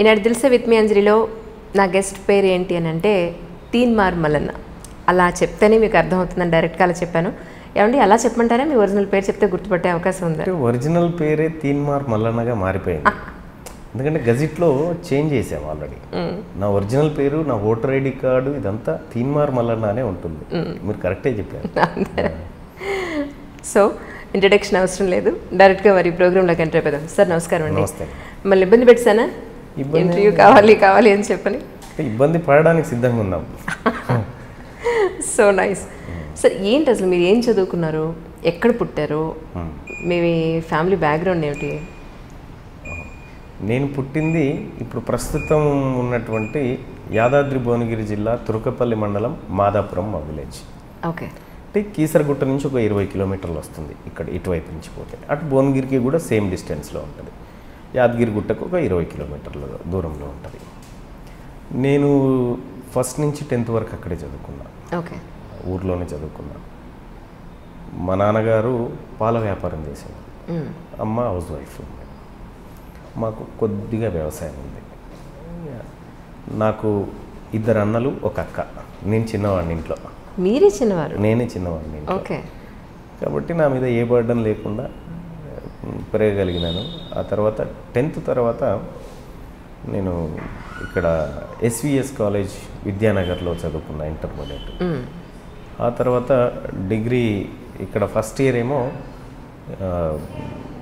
Eenadu దిల్సే with me అంజలిలో నా guest పేరు ఏంటి అని అంటే తీన్మార్ మల్లన్న. అలా చెప్తేనే మీకు అర్థమవుతుందని డైరెక్ట్గా అలా చెప్పాను. ఏమండి అలా చెప్పమంటారా? మీ ఒరిజినల్ పేరు చెప్తే గుర్తుపట్టే అవకాశం ఉంది. ఒరిజినల్ పేరే తీన్మార్ మల్లన్నగా మారిపోయింది. ఎందుకంటే గజిట్లో చేంజ్ చేసాము ఆల్రెడీ. నా ఒరిజినల్ పేరు, నా ఓటర్ ఐడి కార్డు ఇదంతా తీన్మార్ మల్లన్న అనే ఉంటుంది. మీరు కరెక్టే చెప్పారు. సో ఇంట్రడక్షన్ అవసరం లేదు, డైరెక్ట్గా మరి ప్రోగ్రాంలోకి ఎంటర్ అయిపోదాం. సార్ నమస్కారం అండి. నమస్తే. మళ్ళీ ఇబ్బంది పెట్టానా? ఇంటర్వ్యూ కావాలి అని చెప్పని ఇబ్బంది పడడానికి సిద్ధంగా ఉన్నాం. So nice. సార్ ఏంటి అసలు మీరు ఏం చదువుకున్నారు, ఎక్కడ పుట్టారు, మీ ఫ్యామిలీ బ్యాక్గ్రౌండ్ ఏమిటి? నేను పుట్టింది ఇప్పుడు ప్రస్తుతం ఉన్నటువంటి యాదాద్రి భువనగిరి జిల్లా తురకపల్లి మండలం మాదాపురం మా విలేజ్. ఓకే. అంటే కీసరగుట్ట నుంచి ఒక 20 కిలోమీటర్లు వస్తుంది ఇక్కడ ఇటువైపు నుంచి పోతే. అటు భువనగిరికి కూడా సేమ్ డిస్టెన్స్లో ఉంటుంది. యాదగిరిగుట్టకు ఒక 20 కిలోమీటర్ల దూరంలో ఉంటుంది. నేను ఫస్ట్ నుంచి 10th వరకు అక్కడే చదువుకున్నా. ఓకే. ఊర్లోనే చదువుకున్నా. మా నాన్నగారు పాల వ్యాపారం చేసేవారు, అమ్మ హౌస్ వైఫ్. మాకు కొద్దిగా వ్యవసాయం ఉంది. నాకు 2 అన్నలు, ఒక అక్క. నేను చిన్నవాడిని ఇంట్లో. మీరే చిన్నవారు? నేనే చిన్నవాడిని. ఓకే. కాబట్టి నా మీద ఏ బర్డన్ లేకుండా పెరగగలిగినాను. ఆ తర్వాత 10th తర్వాత నేను ఇక్కడ SVS కాలేజ్ విద్యానగర్లో చదువుకున్నా ఇంటర్మీడియట్. ఆ తర్వాత డిగ్రీ ఇక్కడ ఫస్ట్ ఇయర్ ఏమో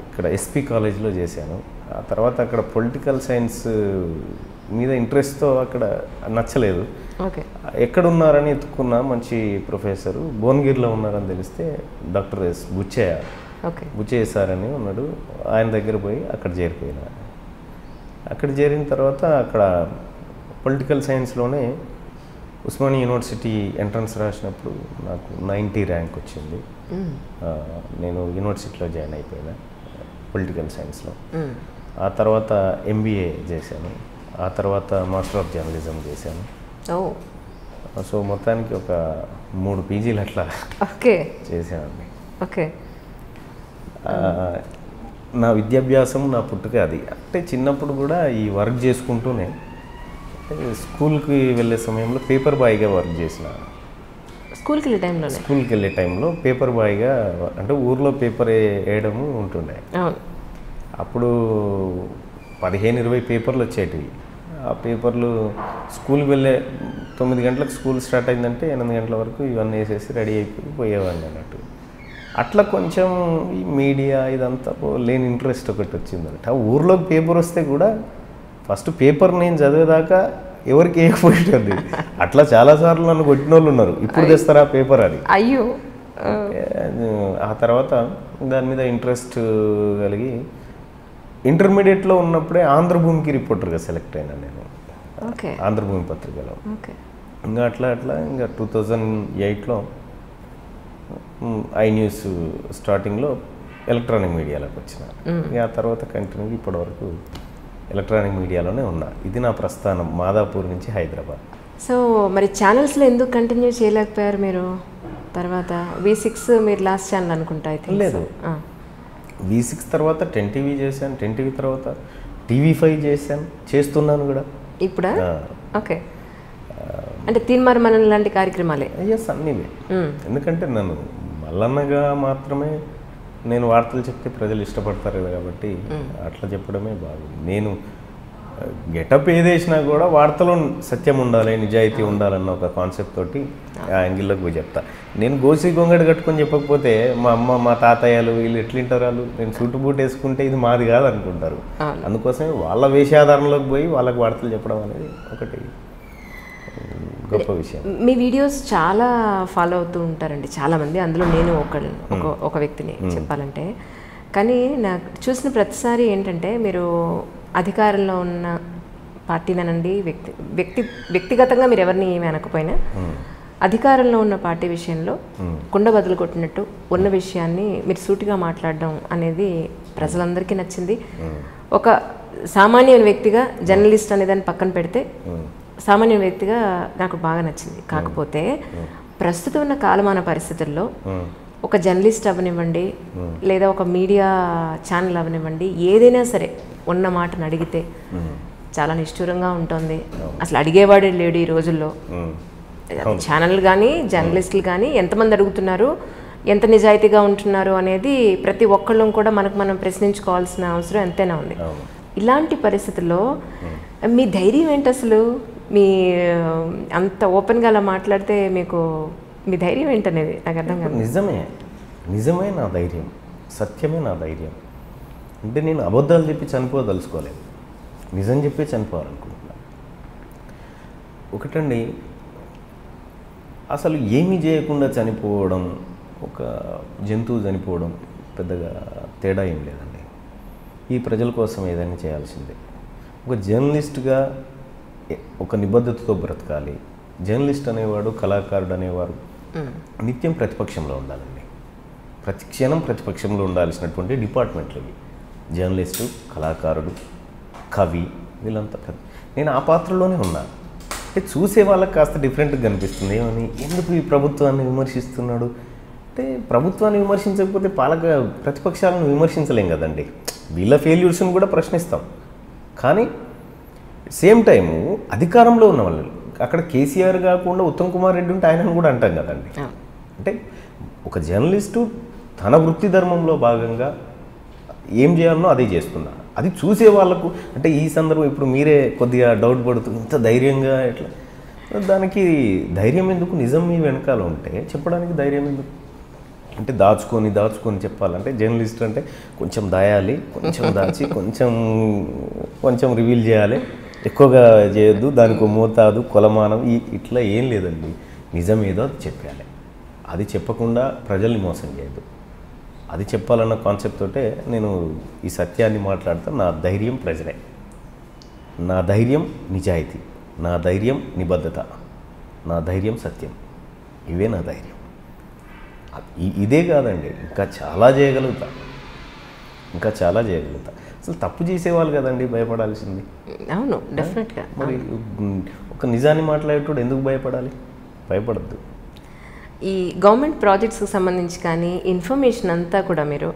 ఇక్కడ SP కాలేజ్లో చేశాను. ఆ తర్వాత అక్కడ పొలిటికల్ సైన్స్ మీద ఇంట్రెస్ట్తో అక్కడ నచ్చలేదు. ఓకే. ఎక్కడున్నారని ఎత్తుకున్నా, మంచి ప్రొఫెసరు భువనగిరిలో ఉన్నారని తెలిస్తే doctor S Buchaiah. Okay. Buchaiah sir అని ఉన్నాడు, ఆయన దగ్గర పోయి అక్కడ చేరిపోయినా. అక్కడ చేరిన తర్వాత అక్కడ పొలిటికల్ సైన్స్లోనే ఉస్మానియా యూనివర్సిటీ ఎంట్రన్స్ రాసినప్పుడు నాకు 90 ర్యాంక్ వచ్చింది. నేను యూనివర్సిటీలో జాయిన్ అయిపోయినా పొలిటికల్ సైన్స్లో. ఆ తర్వాత MBA చేశాను. ఆ తర్వాత మాస్టర్ ఆఫ్ జర్నలిజం చేశాను. సో మొత్తానికి ఒక 3 PGలు అట్లా చేశానండి. ఓకే. నా విద్యాభ్యాసం, నా పుట్టుక అది. అంటే చిన్నప్పుడు కూడా ఈ వర్క్ చేసుకుంటూనే స్కూల్కి వెళ్ళే సమయంలో పేపర్ బాయ్గా వర్క్ చేసిన. స్కూల్కి వెళ్ళే టైంలో పేపర్ బాయ్గా, అంటే ఊర్లో పేపర్ వేయడము ఉంటుండే. అప్పుడు 15-20 పేపర్లు వచ్చేటివి. ఆ పేపర్లు స్కూల్కి వెళ్ళే 9 గంటలకు స్కూల్ స్టార్ట్ అయిందంటే 8 గంటల వరకు ఇవన్నీ వేసేసి రెడీ అయిపోయి పోయేవాడిని అన్నట్టు. అట్లా కొంచెం ఈ మీడియా ఇదంతా లేని ఇంట్రెస్ట్ ఒకటి వచ్చిందన్నట్టు. ఆ ఊర్లోకి పేపర్ వస్తే కూడా ఫస్ట్ పేపర్ నేను చదివేదాకా ఎవరికి వేయకపోయేది. అట్లా చాలాసార్లు నన్ను కొట్టిన వాళ్ళు ఉన్నారు. ఇప్పుడు తెస్తారా పేపర్ అని. అయ్యో. ఆ తర్వాత దాని మీద ఇంట్రెస్ట్ కలిగి ఇంటర్మీడియట్లో ఉన్నప్పుడే ఆంధ్రభూమికి రిపోర్టర్గా సెలెక్ట్ అయినా నేను. ఆంధ్రభూమి పత్రికలో. ఇంకా అట్లా ఇంకా 2008లో iNews స్టార్టింగ్లో ఎలక్ట్రానిక్ మీడియాలోకి వచ్చిన. ఆ తర్వాత కంటిన్యూ ఇప్పటివరకు ఎలక్ట్రానిక్ మీడియాలోనే ఉన్నా. ఇది నా ప్రస్థానం మాదాపూర్ నుంచి హైదరాబాద్. సో మరి ఛానల్స్లో ఎందుకు కంటిన్యూ చేయలేకపోయారు మీరు? తర్వాత V6 మీరు లాస్ట్ ఛానల్ అనుకుంటా అయితే. లేదు, V6 తర్వాత 10TV చేశాను. 10TV తర్వాత TV5 చేశాను, చేస్తున్నాను కూడా ఇప్పుడా? ఓకే. అంటే తీన్మార్ మల్లన్న లాంటి కార్యక్రమాలే? ఎస్, అన్నీవే. ఎందుకంటే నన్ను మల్లన్నగా మాత్రమే నేను వార్తలు చెప్తే ప్రజలు ఇష్టపడతారు కాబట్టి అట్లా చెప్పడమే బాగుంది. నేను గెటప్ ఏదేసినా కూడా వార్తలో సత్యం ఉండాలి, నిజాయితీ ఉండాలన్న ఒక కాన్సెప్ట్ తోటి ఆ యాంగిల్లోకి పోయి చెప్తా. నేను గోసి గొంగడి కట్టుకొని చెప్పకపోతే మా అమ్మ, మా తాతయ్యలు వీళ్ళు ఎట్లింటారు, వాళ్ళు నేను సూటు బూట్ వేసుకుంటే ఇది మాది కాదు అనుకుంటారు. అందుకోసమే వాళ్ళ వేషాధారణలోకి పోయి వాళ్ళకి వార్తలు చెప్పడం అనేది ఒకటి గొప్ప విషయం. మీ వీడియోస్ చాలా ఫాలో అవుతూ ఉంటారండి చాలామంది, అందులో నేను ఒక వ్యక్తిని చెప్పాలంటే. కానీ నాకు చూసిన ప్రతిసారి ఏంటంటే మీరు అధికారంలో ఉన్న పార్టీలనండి, వ్యక్తిగతంగా మీరు ఎవరిని ఏమీ అనకపోయినా అధికారంలో ఉన్న పార్టీ విషయంలో కుండ బదులు కొట్టినట్టు ఉన్న విషయాన్ని మీరు సూటిగా మాట్లాడడం అనేది ప్రజలందరికీ నచ్చింది. ఒక సామాన్య వ్యక్తిగా జర్నలిస్ట్ అనే దాన్ని పక్కన పెడితే సామాన్య వ్యక్తిగా నాకు బాగా నచ్చింది. కాకపోతే ప్రస్తుతం ఉన్న కాలమాన పరిస్థితుల్లో ఒక జర్నలిస్ట్ అవనివ్వండి లేదా ఒక మీడియా ఛానల్ అవనివ్వండి, ఏదైనా సరే ఉన్న మాటను అడిగితే చాలా నిష్ఠూరంగా ఉంటుంది. అసలు అడిగేవాడే లేడు ఈ రోజుల్లో. ఛానల్ కానీ జర్నలిస్టులు కానీ ఎంతమంది అడుగుతున్నారు, ఎంత నిజాయితీగా ఉంటున్నారు అనేది ప్రతి ఒక్కళ్ళం కూడా మనకు మనం ప్రశ్నించుకోవాల్సిన అవసరం ఎంతైనా ఉంది. ఇలాంటి పరిస్థితుల్లో మీ ధైర్యం ఏంటి అసలు? మీ అంత ఓపెన్గా అలా మాట్లాడితే మీకు మీ ధైర్యం ఏంటనేది నాకు అర్థం కాదు. నిజమే నా ధైర్యం, సత్యమే నా ధైర్యం. అంటే నేను అబద్ధాలు చెప్పి చనిపోదలుచుకోలేదు, నిజం చెప్పి చనిపోవాలనుకుంటున్నా. ఒకటండి, అసలు ఏమీ చేయకుండా చనిపోవడం, ఒక జంతువు చనిపోవడం పెద్దగా తేడా ఏం లేదండి. ఈ ప్రజల కోసం ఏదైనా చేయాల్సిందే. ఒక జర్నలిస్ట్గా ఒక నిబద్ధతతో బ్రతకాలి. జర్నలిస్ట్ అనేవాడు, కళాకారుడు అనేవారు నిత్యం ప్రతిపక్షంలో ఉండాలండి. ప్రతి క్షణం ప్రతిపక్షంలో ఉండాల్సినటువంటి డిపార్ట్మెంట్లు ఇవి. జర్నలిస్టు, కళాకారుడు, కవి, వీళ్ళంతా. నేను ఆ పాత్రలోనే ఉన్నాను. అంటే చూసే వాళ్ళకి కాస్త డిఫరెంట్గా కనిపిస్తుంది. ఏమని, ఎందుకు ఈ ప్రభుత్వాన్ని విమర్శిస్తున్నాడు అంటే, ప్రభుత్వాన్ని విమర్శించకపోతే ప్రతిపక్షాలను విమర్శించలేం కదండి. వీళ్ళ ఫెయిల్యూర్స్ని కూడా ప్రశ్నిస్తాం. కానీ సేమ్ టైము అధికారంలో ఉన్న వాళ్ళు, అక్కడ కేసీఆర్ కాకుండా ఉత్తమ్ కుమార్ రెడ్డి ఉంటే ఆయనను కూడా అంటాం కదండి. అంటే ఒక జర్నలిస్టు తన వృత్తి ధర్మంలో భాగంగా ఏం చేయాలనో అదే చేస్తున్నా. అది చూసే వాళ్ళకు అంటే ఈ సందర్భం ఇప్పుడు మీరే కొద్దిగా డౌట్ పడుతుంది, ఇంత ధైర్యంగా ఎట్లా, దానికి ధైర్యం ఎందుకు? నిజం మీ వెనకాల ఉంటే చెప్పడానికి ధైర్యం ఎందుకు? అంటే దాచుకొని చెప్పాలంటే జర్నలిస్ట్ అంటే కొంచెం దాయాలి, కొంచెం దాచి కొంచెం రివీల్ చేయాలి, ఎక్కువగా చేయొద్దు, దానికి మోతాదు కొలమానం ఇట్లా ఏం లేదండి. నిజమేదో అది చెప్పాలి. అది చెప్పకుండా ప్రజల్ని మోసం చేయొద్దు. అది చెప్పాలన్న కాన్సెప్ట్ తోటే నేను ఈ సత్యాన్ని మాట్లాడతా. నా ధైర్యం ప్రజలే, నా ధైర్యం నిజాయితీ, నా ధైర్యం నిబద్ధత, నా ధైర్యం సత్యం. ఇవే నా ధైర్యం. ఇదే కాదండి, ఇంకా చాలా చేయగలుగుతా. అసలు తప్పు చేసేవాళ్ళు కదండి భయపడాల్సింది. అవును, డెఫినెట్గా. మరి ఒక నిజాన్ని మాట్లాడేటోడు ఎందుకు భయపడాలి? భయపడద్దు. ఈ గవర్నమెంట్ ప్రాజెక్ట్స్కి సంబంధించి కానీ ఇన్ఫర్మేషన్ అంతా కూడా మీరు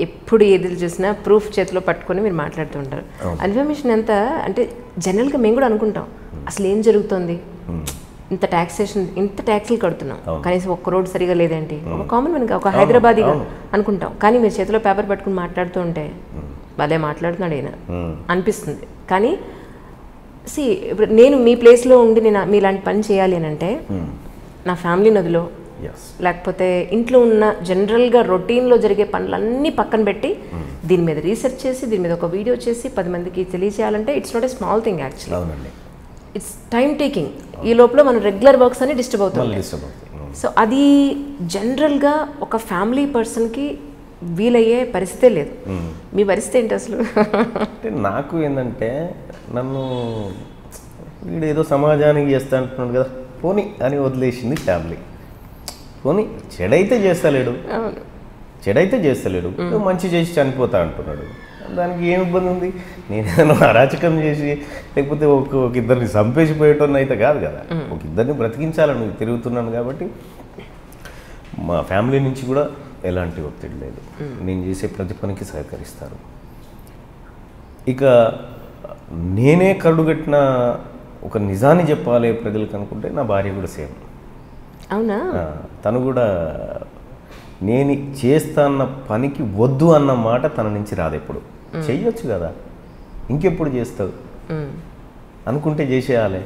ఎప్పుడు ఏది చూసినా ప్రూఫ్ చేతిలో పట్టుకొని మీరు మాట్లాడుతూ ఉంటారు. ఇన్ఫర్మేషన్ అంతా అంటే జనరల్గా మేము కూడా అనుకుంటాం, అసలు ఏం జరుగుతుంది, ఇంత ట్యాక్స్లు కడుతున్నాం, కనీసం ఒక్క రోడ్ సరిగా లేదేంటి, ఒక కామన్ మనకి ఒక హైదరాబాదీగా అనుకుంటాం. కానీ మీరు చేతిలో పేపర్ పట్టుకుని మాట్లాడుతూ ఉంటే భలే మాట్లాడుతున్నాడు ఈయన అనిపిస్తుంది. కానీ ఇప్పుడు నేను మీ ప్లేస్లో ఉండి నేను మీలాంటి పని చేయాలి అని అంటే నా ఫ్యామిలీ నదిలో లేకపోతే ఇంట్లో ఉన్న జనరల్గా రొటీన్లో జరిగే పనులన్నీ పక్కన పెట్టి దీని మీద రీసెర్చ్ చేసి దీని మీద ఒక వీడియో చేసి 10 మందికి తెలియజేయాలంటే it's not a small thing actually. It's time taking. ఈ లోపల మన రెగ్యులర్ వర్క్స్ అన్ని డిస్టర్బ్ అవుతుంది. సో అది జనరల్గా ఒక ఫ్యామిలీ పర్సన్కి వీలయ్యే పరిస్థితే లేదు. మీ పరిస్థితి ఏంటి అసలు? అంటే నాకు ఏంటంటే, నన్ను వీడు ఏదో సమాజానికి చేస్తా అంటున్నాడు కదా, పోనీ అని వదిలేసింది ఫ్యామిలీ. పోనీ చెడైతే చేస్తలేడు, మంచి చేసి చనిపోతా అంటున్నాడు. దానికి ఏమి ఇబ్బంది ఉంది? నేను అరాచకం చేసి లేకపోతే ఒక ఇద్దరిని చంపేసిపోయేటోని అయితే కాదు కదా, ఒక ఇద్దరిని బ్రతికించాలని తిరుగుతున్నాను. కాబట్టి మా ఫ్యామిలీ నుంచి కూడా ఎలాంటి ఒత్తిడి లేదు. నేను చేసే ప్రతి పనికి సహకరిస్తారు. ఇక నేనే కరుడుగట్టిన ఒక నిజాన్ని చెప్పాలి ప్రజలకు అనుకుంటే నా భార్య కూడా సేమ్. అవునా? తను కూడా నేను చేస్తా అన్న పనికి వద్దు అన్న మాట తన నుంచి రాదు. ఎప్పుడు చెయ్యొచ్చు కదా, ఇంకెప్పుడు చేస్తావు అనుకుంటే చేసేయాలి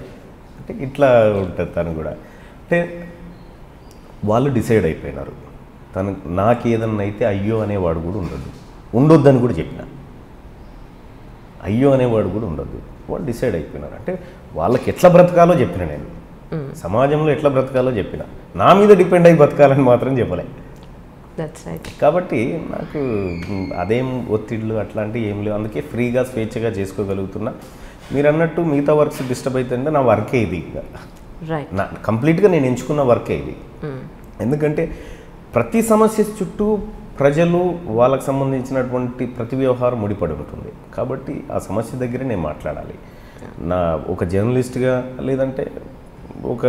అంటే ఇట్లా ఉంటుంది. తను కూడా అంటే వాళ్ళు డిసైడ్ అయిపోయినారు. తను నాకేదన్నా అయితే అయ్యో అనేవాడు కూడా ఉండొద్దని కూడా చెప్పిన. అయ్యో అనేవాడు కూడా ఉండొద్దు. వాళ్ళు డిసైడ్ అయిపోయినారు. అంటే వాళ్ళకి ఎట్లా బ్రతకాలో చెప్పిన, నేను సమాజంలో ఎట్లా బ్రతకాలో చెప్పిన. నా మీద డిపెండ్ అయ్యి బ్రతకాలని మాత్రం చెప్పలే. కాబట్టి నాకు అదేం ఒత్తిళ్ళు అట్లాంటివి ఏం లేవు. అందుకే ఫ్రీగా స్వేచ్ఛగా చేసుకోగలుగుతున్నా. మీరు అన్నట్టు మిగతా వర్క్స్ డిస్టర్బ్ అవుతుందంటే నా వర్కే ఇది. నా కంప్లీట్గా నేను ఎంచుకున్న వర్కే ఇది. ఎందుకంటే ప్రతి సమస్య చుట్టూ ప్రజలు వాళ్ళకు సంబంధించినటువంటి ప్రతి వ్యవహారం ముడిపడి ఉంటుంది. కాబట్టి ఆ సమస్య దగ్గర నేను మాట్లాడాలి. నా ఒక జర్నలిస్ట్గా లేదంటే ఒక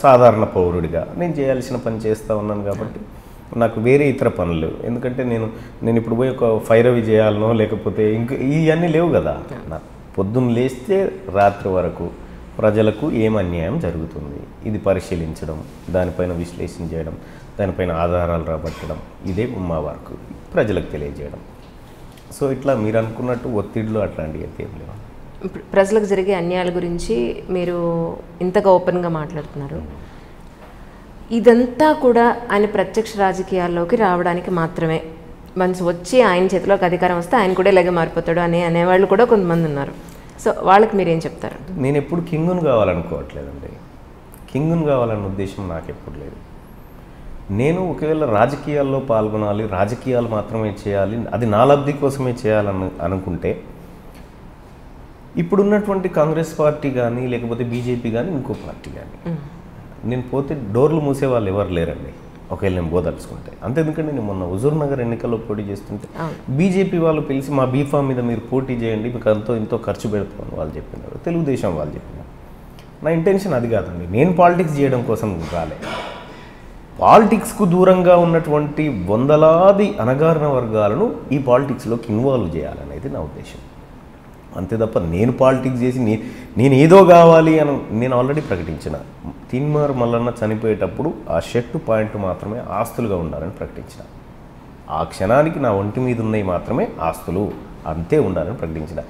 సాధారణ పౌరుడిగా నేను చేయాల్సిన పని చేస్తూ ఉన్నాను. కాబట్టి నాకు వేరే ఇతర పనులు, ఎందుకంటే నేను ఇప్పుడు పోయి ఒక ఫైర్ అవి చేయాలనో లేకపోతే ఇంకా ఇవన్నీ లేవు కదా. పొద్దున్న లేస్తే రాత్రి వరకు ప్రజలకు ఏం అన్యాయం జరుగుతుంది ఇది పరిశీలించడం, దానిపైన విశ్లేషణ చేయడం, దానిపైన ఆధారాలు రాబట్టడం, ఇదే మా వర్క్, ప్రజలకు తెలియజేయడం. సో ఇట్లా మీరు అనుకున్నట్టు ఒత్తిడిలో అట్లాంటివి అయితే ఏం లేవు. ప్రజలకు జరిగే అన్యాయాల గురించి మీరు ఇంతగా ఓపెన్గా మాట్లాడుతున్నారు. ఇదంతా కూడా ఆయన ప్రత్యక్ష రాజకీయాల్లోకి రావడానికి మాత్రమే, మనసు వచ్చి ఆయన చేతిలోకి అధికారం వస్తే ఆయన కూడా ఇలాగే మారిపోతాడు అనేవాళ్ళు కూడా కొంతమంది ఉన్నారు. సో వాళ్ళకి మీరేం చెప్తారు? నేను ఎప్పుడు కింగును కావాలనుకోవట్లేదండి. కింగును కావాలన్న ఉద్దేశం నాకు ఎప్పుడు లేదు. నేను ఒకవేళ రాజకీయాల్లో పాల్గొనాలి, రాజకీయాలు మాత్రమే చేయాలి, అది నా లబ్ధి కోసమే చేయాలని అనుకుంటే ఇప్పుడున్నటువంటి కాంగ్రెస్ పార్టీ కానీ లేకపోతే బీజేపీ కానీ ఇంకో పార్టీ కానీ నేను పోతే డోర్లు మూసే వాళ్ళు ఎవరు లేరండి, ఒకవేళ నేను పోదలుచుకుంటే. అంతే. ఎందుకంటే నేను మొన్న హుజూర్ నగర్ ఎన్నికల్లో పోటీ చేస్తుంటే బీజేపీ వాళ్ళు పిలిచి మా బీఫామ్ మీద మీరు పోటీ చేయండి, మీకు అంతో ఇంతో ఖర్చు పెడతామని వాళ్ళు చెప్పినారు, తెలుగుదేశం వాళ్ళు చెప్పినారు. నా ఇంటెన్షన్ అది కాదండి. నేను పాలిటిక్స్ చేయడం కోసం రాలే. పాలిటిక్స్కు దూరంగా ఉన్నటువంటి వందలాది అణగారిన వర్గాలను ఈ పాలిటిక్స్లోకి ఇన్వాల్వ్ చేయాలనేది నా ఉద్దేశం. అంతే తప్ప నేను పాలిటిక్స్ చేసి నేను ఏదో కావాలి అని నేను ఆల్రెడీ ప్రకటించిన. తీన్మార్ మల్లన్న చనిపోయేటప్పుడు ఆ షర్టు పాయింట్ మాత్రమే ఆస్తులుగా ఉండాలని ప్రకటించిన. ఆ క్షణానికి నా ఒంటి మీద ఉన్నవి మాత్రమే ఆస్తులు, అంతే ఉండాలని ప్రకటించిన.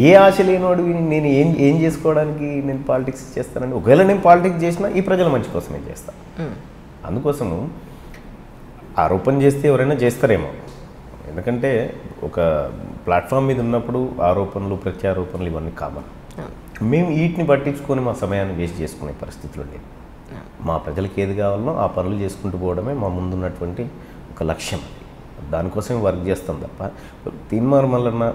ఏ ఆశ లేనివాడు నేను ఏం చేసుకోవడానికి నేను పాలిటిక్స్ చేస్తానండి? ఒకవేళ నేను పాలిటిక్స్ చేసినా ఈ ప్రజల మంచి కోసమే చేస్తాను. అందుకోసము ఆరోపణ చేస్తే ఎవరైనా చేస్తారేమో, ఎందుకంటే ఒక ప్లాట్ఫామ్ మీద ఉన్నప్పుడు ఆరోపణలు ప్రత్యారోపణలు ఇవన్నీ కామన్. మేము వీటిని పట్టించుకొని మా సమయాన్ని వేస్ట్ చేసుకునే పరిస్థితులు ఉండేవి. మా ప్రజలకు ఏది కావాలనో ఆ పనులు చేసుకుంటూ పోవడమే మా ముందున్నటువంటి ఒక లక్ష్యం. దానికోసమే వర్క్ చేస్తాం తప్ప తీన్మార్ మల్లన్న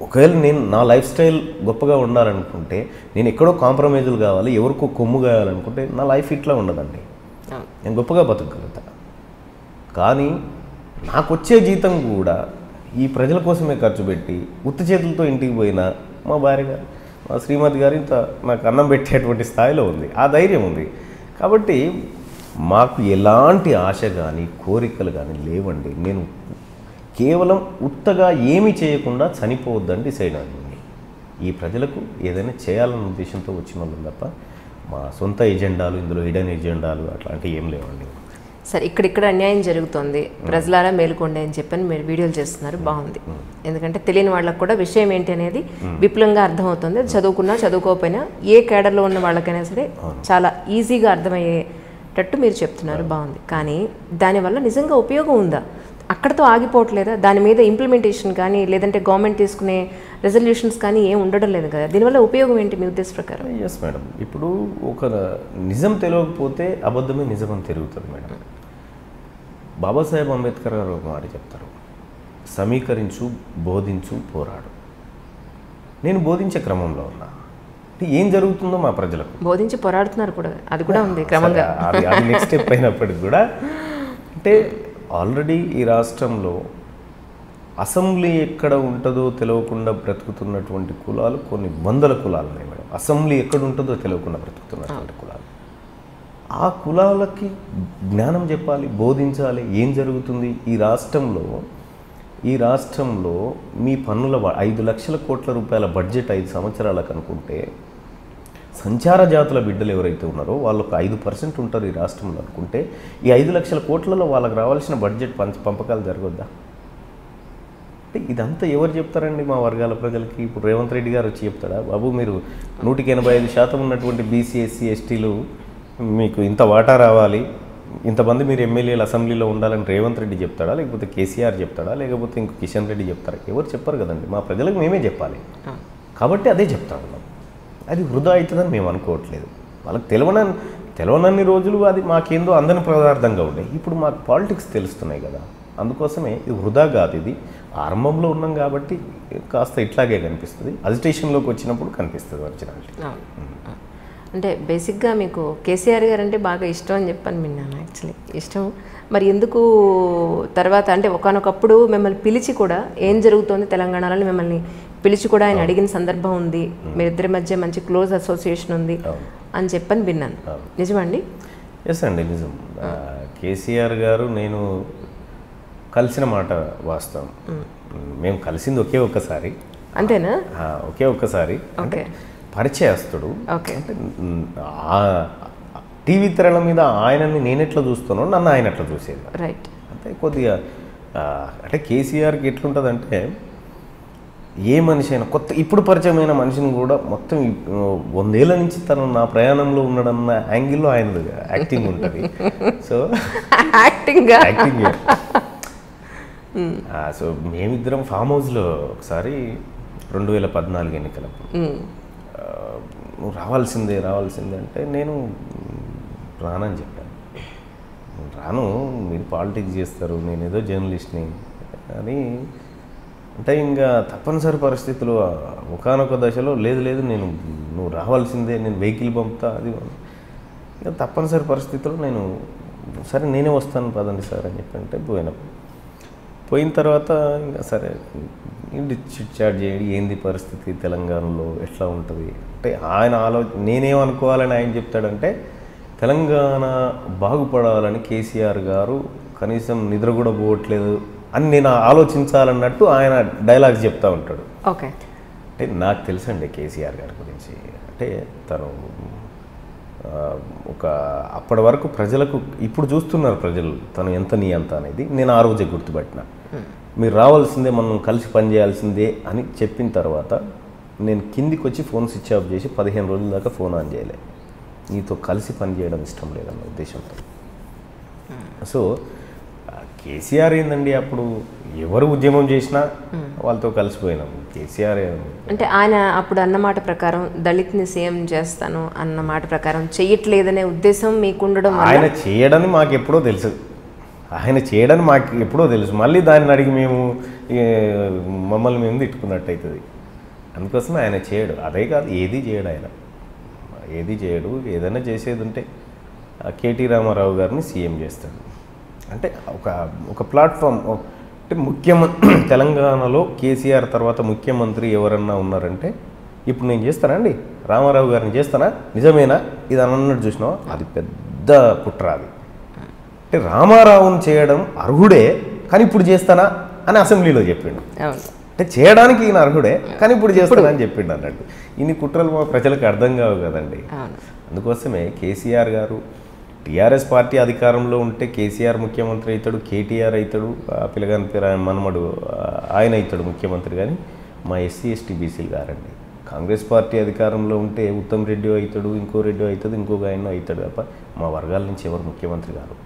ఒకవేళ నేను నా లైఫ్ స్టైల్ గొప్పగా ఉండాలనుకుంటే, నేను ఎక్కడో కాంప్రమైజులు కావాలి, ఎవరికో కొమ్ము కావాలనుకుంటే నా లైఫ్ ఇట్లా ఉండదండి. నేను గొప్పగా బతకగలుగుతా. కానీ నాకు వచ్చే జీతం కూడా ఈ ప్రజల కోసమే ఖర్చు పెట్టి ఉత్తి చేతులతో ఇంటికి పోయినా మా భార్య గారు, మా శ్రీమతి గారు ఇంత నాకు అన్నం పెట్టేటువంటి స్థాయిలో ఉంది, ఆ ధైర్యం ఉంది. కాబట్టి మాకు ఎలాంటి ఆశ కానీ కోరికలు కానీ లేవండి. నేను కేవలం ఉత్తగా ఏమీ చేయకుండా చనిపోవద్దని డిసైడ్ అయింది. ఈ ప్రజలకు ఏదైనా చేయాలన్న ఉద్దేశంతో వచ్చిన వాళ్ళం తప్ప మా సొంత ఎజెండాలు, ఇందులో హిడెన్ ఎజెండాలు అట్లాంటివి ఏం లేవండి. సరే, ఇక్కడ అన్యాయం జరుగుతుంది, ప్రజలారా మేలుకోండి అని చెప్పని మీరు వీడియోలు చేస్తున్నారు, బాగుంది. ఎందుకంటే తెలియని వాళ్ళకు కూడా విషయం ఏంటి అనేది విపులంగా అర్థమవుతుంది. చదువుకున్నా చదువుకోకపోయినా ఏ కేడర్లో ఉన్న వాళ్ళకైనా సరే చాలా ఈజీగా అర్థమయ్యేటట్టు మీరు చెప్తున్నారు, బాగుంది. కానీ దానివల్ల నిజంగా ఉపయోగం ఉందా? అక్కడితో ఆగిపోవట్లేదా? దాని మీద ఇంప్లిమెంటేషన్ కానీ లేదంటే గవర్నమెంట్ తీసుకునే రెజల్యూషన్స్ కానీ ఏం ఉండడం లేదు కదా. దీనివల్ల ఉపయోగం ఏంటి మీ ఉద్దేశ ప్రకారం? ఎస్ మేడం, ఇప్పుడు ఒక నిజం తెలియకపోతే అబద్ధమే నిజం అని తిరుగుతుంది మేడం. బాబాసాహెబ్ అంబేద్కర్ గారు ఒక మాట చెప్తారు, సమీకరించు, బోధించు, పోరాడు. నేను బోధించే క్రమంలో ఉన్నా. ఏం జరుగుతుందో మా ప్రజలకు బోధించి పోరాడుతున్నారు కూడా, అది కూడా ఉంది క్రమంగా. అది నెక్స్ట్ స్టెప్ అయినప్పటికి కూడా అంటే ఆల్రెడీ ఈ రాష్ట్రంలో అసెంబ్లీ ఎక్కడ ఉంటుందో తెలియకుండా బ్రతుకుతున్నటువంటి కులాలు కొన్ని వందల కులాలు ఉన్నాయి మేడం. అసెంబ్లీ ఎక్కడ ఉంటుందో తెలియకుండా బ్రతుకుతున్నటువంటి కులాలు. ఆ కులాలకి జ్ఞానం చెప్పాలి, బోధించాలి. ఏం జరుగుతుంది ఈ రాష్ట్రంలో మీ పన్నుల 5 లక్షల కోట్ల రూపాయల బడ్జెట్ 5 సంవత్సరాలకు అనుకుంటే, సంచార జాతుల బిడ్డలు ఎవరైతే ఉన్నారో వాళ్ళకు 5% ఉంటారు ఈ రాష్ట్రంలో అనుకుంటే, ఈ 5 లక్షల కోట్లలో వాళ్ళకి రావాల్సిన బడ్జెట్ పంపకాలు జరగొద్దా? అంటే ఇదంతా ఎవరు చెప్తారండి మా వర్గాల ప్రజలకి? ఇప్పుడు రేవంత్ రెడ్డి గారు వచ్చి చెప్తాడా, బాబు మీరు 185% ఉన్నటువంటి బీసీ, ఎస్సీ, ఎస్టీలు మీకు ఇంత వాటా రావాలి, ఇంతమంది మీరు ఎమ్మెల్యేలు అసెంబ్లీలో ఉండాలని రేవంత్ రెడ్డి చెప్తాడా, లేకపోతే కేసీఆర్ చెప్తాడా, లేకపోతే ఇంకో కిషన్ రెడ్డి చెప్తారా? ఎవరు చెప్పరు కదండి. మా ప్రజలకు మేమే చెప్పాలి. కాబట్టి అదే చెప్తా ఉన్నాం. అది వృధా అవుతుందని మేము అనుకోవట్లేదు. వాళ్ళకి తెలవనన్ని రోజులు అది మాకేందో అందని పదార్థంగా ఉండే. ఇప్పుడు మాకు పాలిటిక్స్ తెలుస్తున్నాయి కదా, అందుకోసమే ఇది వృధా కాదు. ఇది ఆరంభంలో ఉన్నాం కాబట్టి కాస్త ఇట్లాగే కనిపిస్తుంది, అజిటేషన్లోకి వచ్చినప్పుడు కనిపిస్తుంది ఒరిజినాలిటీ. అంటే బేసిక్గా మీకు కేసీఆర్ గారు అంటే బాగా ఇష్టం అని చెప్పని విన్నాను. యాక్చువల్లీ ఇష్టం. మరి ఎందుకు తర్వాత అంటే ఒకానొకప్పుడు మిమ్మల్ని పిలిచి కూడా ఏం జరుగుతోంది తెలంగాణలో మిమ్మల్ని పిలిచి కూడా ఆయన అడిగిన సందర్భం ఉంది, మీరిద్దరి మధ్య మంచి క్లోజ్ అసోసియేషన్ ఉంది అని చెప్పని విన్నాను. నిజమండి? ఎస్ అండి, నిజం. కేసీఆర్ గారు నేను కలిసిన మాట వాస్తవం. మేము కలిసింది ఒకే ఒక్కసారి, అంతేనా? ఒకే ఒక్కసారి అంటే పరిచయస్తుడు. ఓకే. అంటే టీవీ తెరల మీద ఆయనని నేనెట్లా చూస్తానో నన్ను ఆయన ఎట్లా చూసేది. రైట్. అంటే కొద్దిగా అంటే కేసీఆర్కి ఎట్లుంటుందంటే ఏ మనిషి అయినా కొత్త ఇప్పుడు పరిచయమైన మనిషిని కూడా మొత్తం 100 ఏళ్ళ నుంచి తను నా ప్రయాణంలో ఉన్నాడన్న యాంగిల్లో ఆయన యాక్టింగ్ ఉంటుంది. సో యాక్టింగ్ సో మేమిద్దరం ఫామ్ హౌస్లో ఒకసారి 2014 ఎన్నికలప్పుడు నువ్వు రావాల్సిందే అంటే నేను రానని చెప్పాను. రాను, మీరు పాలిటిక్స్ చేస్తారు, నేను ఏదో జర్నలిస్ట్ని అని అంటే ఇంకా తప్పనిసరి పరిస్థితులు ఒకానొక దశలో లేదు నువ్వు రావాల్సిందే, నేను వెహికల్ పంపుతా అది ఇంకా తప్పనిసరి పరిస్థితుల్లో నేను సరే నేనే వస్తాను పదండి సార్ అని చెప్పి అంటే పోయిన తర్వాత ఇంకా సరే చిట్ చాట్ చేయండి, ఏంది పరిస్థితి తెలంగాణలో ఎట్లా ఉంటుంది అంటే ఆయన నేనేమనుకోవాలని ఆయన చెప్తాడంటే తెలంగాణ బాగుపడాలని కేసీఆర్ గారు కనీసం నిద్ర కూడా పోవట్లేదు అని నేను ఆలోచించాలన్నట్టు ఆయన డైలాగ్స్ చెప్తూ ఉంటాడు. ఓకే. అంటే నాకు తెలుసండి కేసీఆర్ గారి గురించి. అంటే తను ఒక అప్పటి వరకు ప్రజలకు ఇప్పుడు చూస్తున్నారు ప్రజలు తను ఎంత నీ అంత అనేది. నేను ఆ రోజే గుర్తుపట్టిన. మీరు రావాల్సిందే, మనం కలిసి పనిచేయాల్సిందే అని చెప్పిన తర్వాత నేను కిందికి వచ్చి ఫోన్ స్విచ్ ఆఫ్ చేసి 15 రోజుల దాకా ఫోన్ ఆన్ చేయలే. నీతో కలిసి పనిచేయడం ఇష్టం లేదన్న ఉద్దేశంతో. సో కేసీఆర్ ఏందండి, అప్పుడు ఎవరు ఉద్యమం చేసినా వాళ్ళతో కలిసిపోయినాం. కేసీఆర్ అంటే ఆయన అప్పుడు అన్నమాట ప్రకారం దళిత్ని సీఎం చేస్తాను అన్న మాట ప్రకారం చెయ్యట్లేదనే ఉద్దేశం మీకుండడం, ఆయన చేయడని మాకు ఎప్పుడో తెలుసు, మళ్ళీ దాన్ని అడిగి మేము మమ్మల్ని మేము తిట్టుకున్నట్టు అవుతుంది. అందుకోసం ఆయన చేయడు. అదే కాదు, ఏది చేయడు. ఏదైనా చేసేది ఉంటే కేటీ రామారావు గారిని సీఎం చేస్తాడు. అంటే ఒక ప్లాట్ఫామ్ అంటే తెలంగాణలో కేసీఆర్ తర్వాత ముఖ్యమంత్రి ఎవరన్నా ఉన్నారంటే ఇప్పుడు నేను చేస్తానండి, రామారావు గారిని చేస్తానా, నిజమేనా ఇది అన్నట్టు చూసినావా, అది పెద్ద కుట్ర. అది అంటే రామారావుని చేయడం అర్హుడే కానీ ఇప్పుడు చేస్తానా అని అసెంబ్లీలో చెప్పిండు. అంటే చేయడానికి ఈయన అర్హుడే కానీ ఇప్పుడు చేస్తానా అని చెప్పిండు అన్నట్టు. ఇన్ని కుట్రలు మా ప్రజలకు అర్థం కావు కదండి. అందుకోసమే కేసీఆర్ గారు టీఆర్ఎస్ పార్టీ అధికారంలో ఉంటే కేసీఆర్ ముఖ్యమంత్రి అవుతాడు, కేటీఆర్ అవుతాడు, పిల్లగాని పేరు మనమడు ఆయన అవుతాడు ముఖ్యమంత్రి. కానీ మా ఎస్సీ ఎస్టీ బీసీలు గారండి, కాంగ్రెస్ పార్టీ అధికారంలో ఉంటే ఉత్తమ్ రెడ్డి అవుతాడు, ఇంకో రెడ్డి అవుతుంది, ఇంకొక ఆయన అవుతాడు తప్ప మా వర్గాల నుంచి ఎవరు ముఖ్యమంత్రి గారు.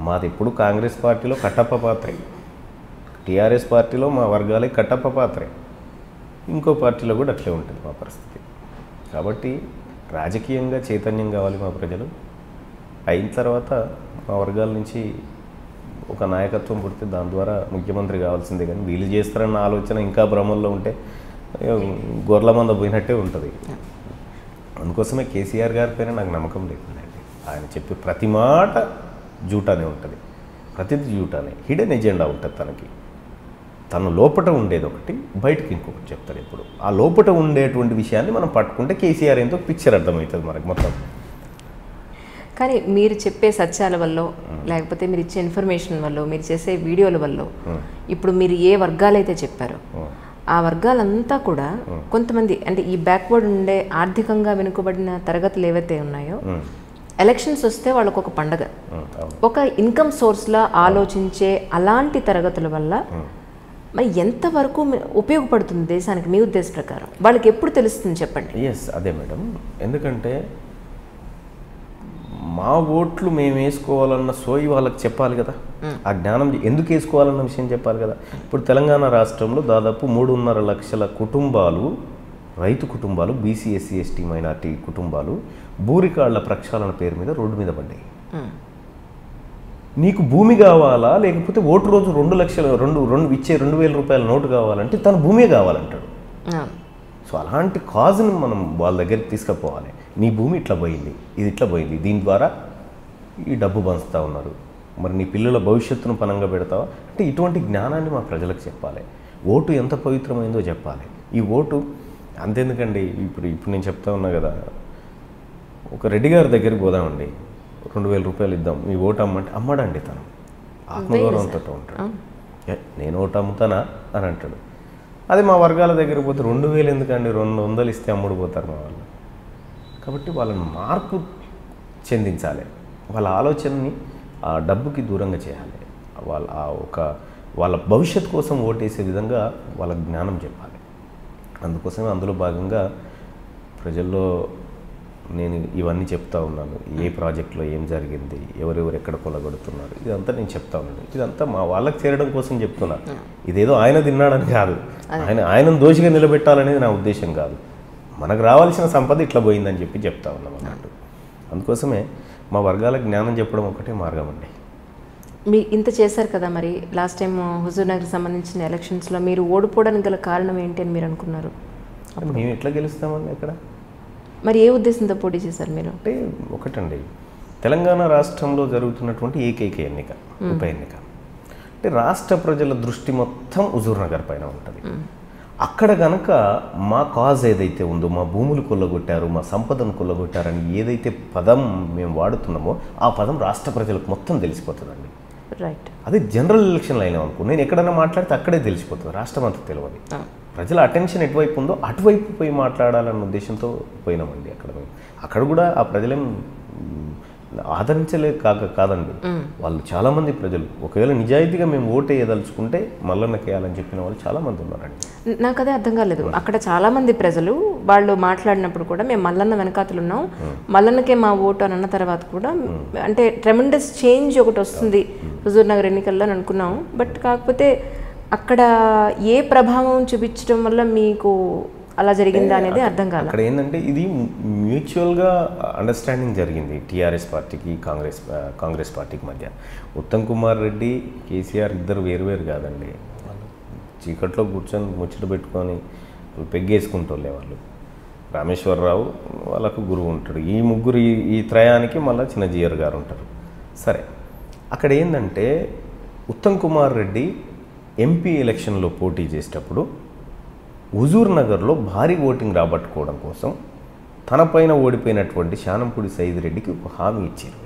మాది ఎప్పుడు కాంగ్రెస్ పార్టీలో కట్టప్ప పాత్రే, టీఆర్ఎస్ పార్టీలో మా వర్గాలే కట్టప్ప పాత్రే, ఇంకో పార్టీలో కూడా అట్లే ఉంటుంది మా పరిస్థితి. కాబట్టి రాజకీయంగా చైతన్యం కావాలి మా ప్రజలు. అయిన తర్వాత మా వర్గాల నుంచి ఒక నాయకత్వం పుడితే దాని ద్వారా ముఖ్యమంత్రి కావాల్సిందే. కానీ వీళ్ళు చేస్తారన్న ఆలోచన ఇంకా భ్రమంలో ఉంటే గొర్రెల మంద పోయినట్టే ఉంటుంది. అందుకోసమే కేసీఆర్ గారి పైన నాకు నమ్మకం లేకుందండి. ఆయన చెప్పే ప్రతి మాట జూటానే ఉంటుంది, ప్రతిదీ జూటానే. హిడెన్ ఎజెండా ఉంటుంది తనకి. తను లోపట ఉండేది ఒకటి, బయటకి ఇంకొకటి చెప్తాడు ఎప్పుడు. ఆ లోపట ఉండేటువంటి విషయాన్ని మనం పట్టుకుంటే కేసీఆర్ ఏంటో పిక్చర్ అర్థమవుతుంది మనకు మొత్తం. కానీ మీరు చెప్పే సత్యాల వల్ల, లేకపోతే మీరు ఇచ్చే ఇన్ఫర్మేషన్ వల్ల, మీరు చేసే వీడియోల వల్ల, ఇప్పుడు మీరు ఏ వర్గాలైతే చెప్పారో ఆ వర్గాలంతా కూడా కొంతమంది అంటే ఈ బ్యాక్వర్డ్ ఉండే ఆర్థికంగా వెనుకబడిన తరగతులు ఏవైతే ఉన్నాయో ఎలక్షన్స్ వస్తే వాళ్ళకు ఒక పండగ, ఒక ఇన్కమ్ సోర్స్లా ఆలోచించే అలాంటి తరగతుల వల్ల మరి ఎంతవరకు ఉపయోగపడుతుంది దేశానికి మీ ఉద్దేశ ప్రకారం? వాళ్ళకి ఎప్పుడు తెలుస్తుంది చెప్పండి. ఎస్, అదే మేడం. ఎందుకంటే మా ఓట్లు మేము వేసుకోవాలన్న సోయి వాళ్ళకి చెప్పాలి కదా, ఆ జ్ఞానం ఎందుకు వేసుకోవాలన్న విషయం చెప్పాలి కదా. ఇప్పుడు తెలంగాణ రాష్ట్రంలో దాదాపు 3.5 లక్షల కుటుంబాలు, రైతు కుటుంబాలు, బీసీ ఎస్సీ ఎస్టీ మైనార్టీ కుటుంబాలు భూరికాళ్ల ప్రక్షాళన పేరు మీద రోడ్డు మీద పడ్డాయి. నీకు భూమి కావాలా, లేకపోతే ఓటు రోజు 2 లక్షలు ఇచ్చే 2,000 రూపాయల నోటు కావాలంటే తను భూమే కావాలంటాడు. సో అలాంటి కాజ్ని మనం వాళ్ళ దగ్గరికి తీసుకుపోవాలి. నీ భూమి ఇట్లా పోయింది, ఇది ఇట్లా పోయింది, దీని ద్వారా ఈ డబ్బు పంచుతూ ఉన్నారు, మరి నీ పిల్లల భవిష్యత్తును పనంగా పెడతావా అంటే ఇటువంటి జ్ఞానాన్ని మా ప్రజలకు చెప్పాలి. ఓటు ఎంత పవిత్రమైందో చెప్పాలి. ఈ ఓటు అంతెందుకండి, ఇప్పుడు నేను చెప్తా ఉన్నా కదా, ఒక రెడ్డి గారి దగ్గరికి పోదామండి, 2,000 రూపాయలు ఇద్దాం, మీ ఓటు అమ్మంటే అమ్మడండి. తను ఆత్మగౌరవంతో ఉంటాడు. నేను ఓటు అమ్ముతానా అని అంటాడు. అదే మా వర్గాల దగ్గర పోతే 2000 ఎందుకండి, 200 ఇస్తే అమ్ముడుపోతారు మా వాళ్ళు. కాబట్టి వాళ్ళని మార్పు చెందించాలి, వాళ్ళ ఆలోచనని ఆ డబ్బుకి దూరంగా చేయాలి, వాళ్ళ భవిష్యత్తు కోసం ఓటేసే విధంగా వాళ్ళకి జ్ఞానం చెప్పాలి. అందుకోసమే అందులో భాగంగా ప్రజల్లో నేను ఇవన్నీ చెప్తా ఉన్నాను. ఏ ప్రాజెక్టులో ఏం జరిగింది, ఎవరెవరు ఎక్కడ కొలగొడుతున్నారు, ఇదంతా నేను చెప్తా ఉన్నాను. ఇదంతా మా వాళ్ళకి చేరడం కోసం చెప్తున్నా. ఇదేదో ఆయన తిన్నాడని కాదు, ఆయనను దోషిగా నిలబెట్టాలనేది నా ఉద్దేశం కాదు. మనకు రావాల్సిన సంపద ఇట్లా పోయిందని చెప్పి చెప్తా ఉన్నాం అన్నట్టు. అందుకోసమే మా వర్గాలకు జ్ఞానం చెప్పడం ఒకటే మార్గం అండి. మీ ఇంత చేశారు కదా, మరి లాస్ట్ టైం హుజూర్నగర్కి సంబంధించిన ఎలక్షన్స్లో మీరు ఓడిపోవడానికి గల కారణం ఏంటి అని మీరు అనుకున్నారు? మేము ఎట్లా గెలుస్తామండి అక్కడ? మరి ఏ ఉద్దేశంతో పోటీ చేశారు మీరు? అంటే ఒకటండి, తెలంగాణ రాష్ట్రంలో జరుగుతున్నటువంటి ఏకైక ఎన్నిక, ఉప ఎన్నిక. అంటే రాష్ట్ర ప్రజల దృష్టి మొత్తం హుజూర్నగర్ పైన ఉంటుంది. అక్కడ కనుక మా కాజ్ ఏదైతే ఉందో, మా భూములు కొల్లగొట్టారు, మా సంపదను కొల్లగొట్టారని ఏదైతే పదం మేము వాడుతున్నామో ఆ పదం రాష్ట్ర ప్రజలకు మొత్తం తెలిసిపోతుందండి. రైట్. అది జనరల్ ఎలక్షన్లు అయినా అనుకో, నేను ఎక్కడైనా మాట్లాడితే అక్కడే తెలిసిపోతుంది, రాష్ట్రం అంతా తెలియదు. ప్రజల అటెన్షన్ ఎటువైపు ఉందో అటువైపు పోయి మాట్లాడాలన్న ఉద్దేశంతో పోయినామండి. అక్కడ కూడా ఆ ప్రజలేం ఆదరించలే కాదండి. వాళ్ళు చాలామంది ప్రజలు ఒకవేళ నిజాయితీగా మేము ఓటు వేయదలుచుకుంటే మల్లన్నకేయాలని చెప్పిన వాళ్ళు చాలామంది ఉన్నారండి. నాకు అదే అర్థం కాలేదు. అక్కడ చాలామంది ప్రజలు వాళ్ళు మాట్లాడినప్పుడు కూడా మేము మల్లన్న వెనకాతలు ఉన్నాం, మల్లన్నకే మా ఓటు అని అన్న తర్వాత కూడా అంటే ట్రెమెండస్ చేంజ్ ఒకటి వస్తుంది హుజూర్నగర్ ఎన్నికల్లో అని అనుకున్నాం. బట్ కాకపోతే అక్కడ ఏ ప్రభావం చూపించడం వల్ల మీకు అలా జరిగిందా అనేది అర్థం కాదు. అక్కడ ఏంటంటే ఇది మ్యూచువల్గా అండర్స్టాండింగ్ జరిగింది టీఆర్ఎస్ పార్టీకి కాంగ్రెస్ పార్టీకి మధ్య. ఉత్తమ్ కుమార్ రెడ్డి, కేసీఆర్ ఇద్దరు వేరువేరు కాదండి. చీకట్లో కూర్చొని ముచ్చట పెట్టుకొని పెగ్గేసుకుంటోళ్ళే వాళ్ళు. రామేశ్వరరావు వాళ్ళకు గురువు ఉంటాడు, ఈ ముగ్గురు ఈ త్రయానికి మళ్ళీ చిన్నజీయర్ గారు ఉంటారు. సరే, అక్కడ ఏంటంటే ఉత్తమ్ కుమార్ రెడ్డి ఎంపీ ఎలక్షన్లో పోటీ చేసేటప్పుడు హుజూర్నగర్లో భారీ ఓటింగ్ రాబట్టుకోవడం కోసం తన పైన ఓడిపోయినటువంటి శానంపూడి సైద్ రెడ్డికి ఒక హామీ ఇచ్చారు.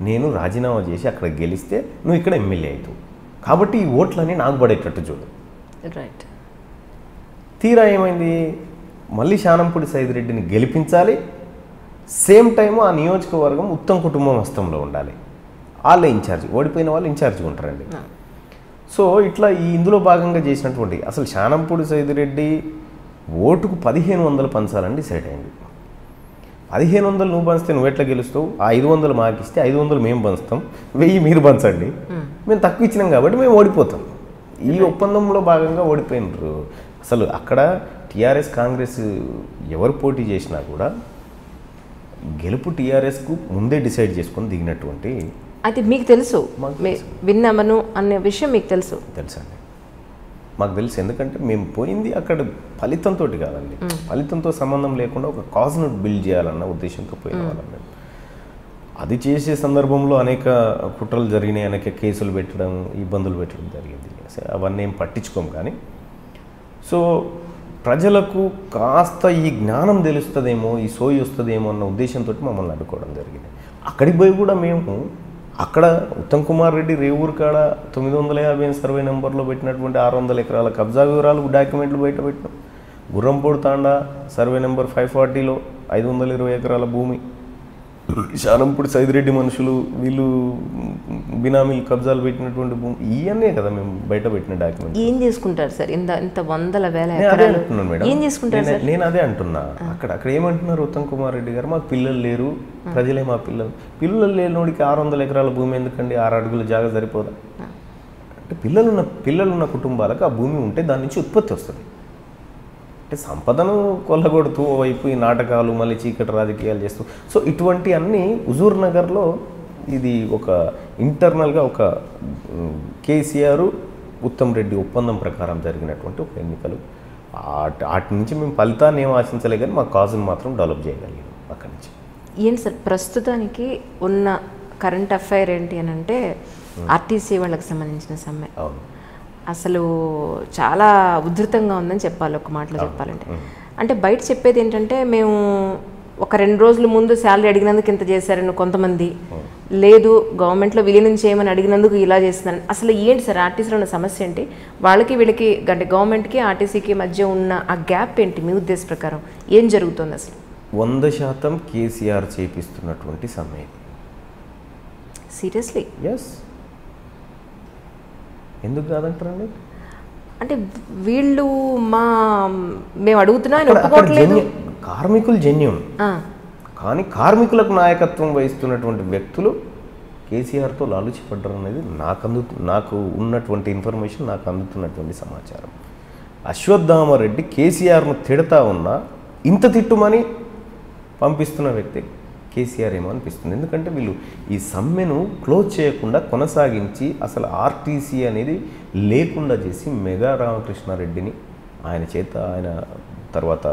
నేను రాజీనామా చేసి అక్కడ గెలిస్తే నువ్వు ఇక్కడ ఎమ్మెల్యే అవుతావు, కాబట్టి ఈ ఓట్లన్నీ నాకు పడేటట్టు చూడు. రైట్. తీరా ఏమైంది, మళ్ళీ శానంపూడి సైద్ రెడ్డిని గెలిపించాలి, సేమ్ టైము ఆ నియోజకవర్గం ఉత్తమ్ కుటుంబం హస్తంలో ఉండాలి. వాళ్ళే ఇన్ఛార్జ్, ఓడిపోయిన వాళ్ళు ఇన్ఛార్జ్గా ఉంటారండి. సో ఇట్లా ఇందులో భాగంగా చేసినటువంటి అసలు శానంపూడి సైద్ రెడ్డి ఓటుకు 1500 పంచాలని డిసైడ్ అయింది. 1500 నువ్వు పంచితే నువ్వు ఎట్లా గెలుస్తావు, ఆ 500 మాకు ఇస్తే 500 మేము పంచుతాం, 1000 మీరు పంచండి, మేము తక్కువ ఇచ్చినాం కాబట్టి మేము ఓడిపోతాం. ఈ ఒప్పందంలో భాగంగా ఓడిపోయినారు. అసలు అక్కడ టీఆర్ఎస్ కాంగ్రెస్ ఎవరు పోటీ చేసినా కూడా గెలుపు టీఆర్ఎస్కు ముందే డిసైడ్ చేసుకొని దిగినటువంటి. అది మీకు తెలుసు, విన్నామను అనే విషయం మీకు తెలుసండి? మాకు తెలుసు. ఎందుకంటే మేము పోయింది అక్కడ ఫలితంతో కాదండి, ఫలితంతో సంబంధం లేకుండా ఒక కాజ్ను బిల్డ్ చేయాలన్న ఉద్దేశంతో పోయిన వాళ్ళం మేము. అది చేసే సందర్భంలో అనేక కుట్రలు జరిగినాయి, అనేక కేసులు పెట్టడం, ఇబ్బందులు పెట్టడం జరిగింది. అవన్నీ ఏం పట్టించుకోం. కానీ సో ప్రజలకు కాస్త ఈ జ్ఞానం తెలుస్తుందేమో, ఈ సోయి వస్తుందేమో అన్న ఉద్దేశంతో మమ్మల్ని అడ్డుకోవడం జరిగింది. అక్కడికి పోయి కూడా మేము అక్కడ ఉత్తమ్ కుమార్ రెడ్డి రేవూరు కాడ 950 సర్వే నెంబర్లో పెట్టినటువంటి 600 ఎకరాల కబ్జా వివరాలు డాక్యుమెంట్లు బయట పెట్టినాం. గుర్రంపూడి తాండా సర్వే నెంబర్ 540లో 520 ఎకరాల భూమి, శానంపూడి సైద్ రెడ్డి మనుషులు వీళ్ళు బినామీలు కబ్జాలు పెట్టినటువంటి భూమి, ఇవన్నీ కదా మేము బయట పెట్టిన డాక్యుమెంట్. ఏం చేసుకుంటారు సార్ ఇంత వందల వేల ఎకరాలు? ఏం చేసుకుంటారు సార్? నేను అదే అంటున్నా. అక్కడ ఏమంటున్నారు ఉత్తమ్ కుమార్ రెడ్డి గారు, మాకు పిల్లలు లేరు, ప్రజలే మా పిల్లలు లేనోడికి 600 ఎకరాల భూమి ఎందుకండి, 6 అడుగుల జాగా సరిపోదా? అంటే పిల్లలున్న కుటుంబాలకు ఆ భూమి ఉంటే దాని నుంచి ఉత్పత్తి వస్తుంది. అంటే సంపదను కొల్లగొడుతూ ఓవైపు ఈ నాటకాలు, మళ్ళీ చీకటి రాజకీయాలు చేస్తూ, సో ఇటువంటి అన్నీ హుజూర్నగర్లో ఇది ఒక ఇంటర్నల్గా ఒక కేసీఆర్ ఉత్తమ్ రెడ్డి ఒప్పందం ప్రకారం జరిగినటువంటి ఒక ఎన్నికలు. వాటి నుంచి మేము ఫలితాన్ని ఏం ఆశించలే, కానీ మా కాజును మాత్రం డెవలప్ చేయగలిగాం అక్కడి నుంచి. ఏంటి సార్ ప్రస్తుతానికి ఉన్న కరెంట్ అఫైర్ ఏంటి అని అంటే ఆర్టీసీ వాళ్ళకి సంబంధించిన సమ్మె. అవును, అసలు చాలా ఉధృతంగా ఉందని చెప్పాలి ఒక మాటలో చెప్పాలంటే. అంటే బయట చెప్పేది ఏంటంటే మేము ఒక 2 రోజుల ముందు శాలరీ అడిగినందుకు ఇంత చేశారని కొంతమంది, లేదు గవర్నమెంట్లో విలీనం చేయమని అడిగినందుకు ఇలా చేస్తున్నాను. అసలు ఏంటి సార్ ఆర్టీసీలో ఉన్న సమస్య ఏంటి? వాళ్ళకి వీళ్ళకి అంటే గవర్నమెంట్కి ఆర్టీసీకి మధ్య ఉన్న ఆ గ్యాప్ ఏంటి మీ ఉద్దేశ ప్రకారం? ఏం జరుగుతుంది అసలు? 100% కేసీఆర్ చేపిస్తున్నటువంటి సమ్మె. సీరియస్లీ? ఎస్, ఎందుకు కాదంటారండి? అంటే వీళ్ళు మేము అడుగుతున్నా ఒప్పుకోవట్లేదు. కార్మికులు జెన్యూన్, కానీ కార్మికులకు నాయకత్వం వహిస్తున్నటువంటి వ్యక్తులు కేసీఆర్తో లాలుచిపడ్డారు అనేది నాకు ఉన్నటువంటి ఇన్ఫర్మేషన్, నాకు అందుతున్నటువంటి సమాచారం. అశ్వత్థామరెడ్డి కేసీఆర్ను తిడతా ఉన్నా ఇంత తిట్టుమని పంపిస్తున్న వ్యక్తి కేసీఆర్ ఏమో అనిపిస్తుంది. ఎందుకంటే వీళ్ళు ఈ సమ్మెను క్లోజ్ చేయకుండా కొనసాగించి అసలు ఆర్టీసీ అనేది లేకుండా చేసి మెగా రామకృష్ణారెడ్డిని ఆయన చేత, ఆయన తర్వాత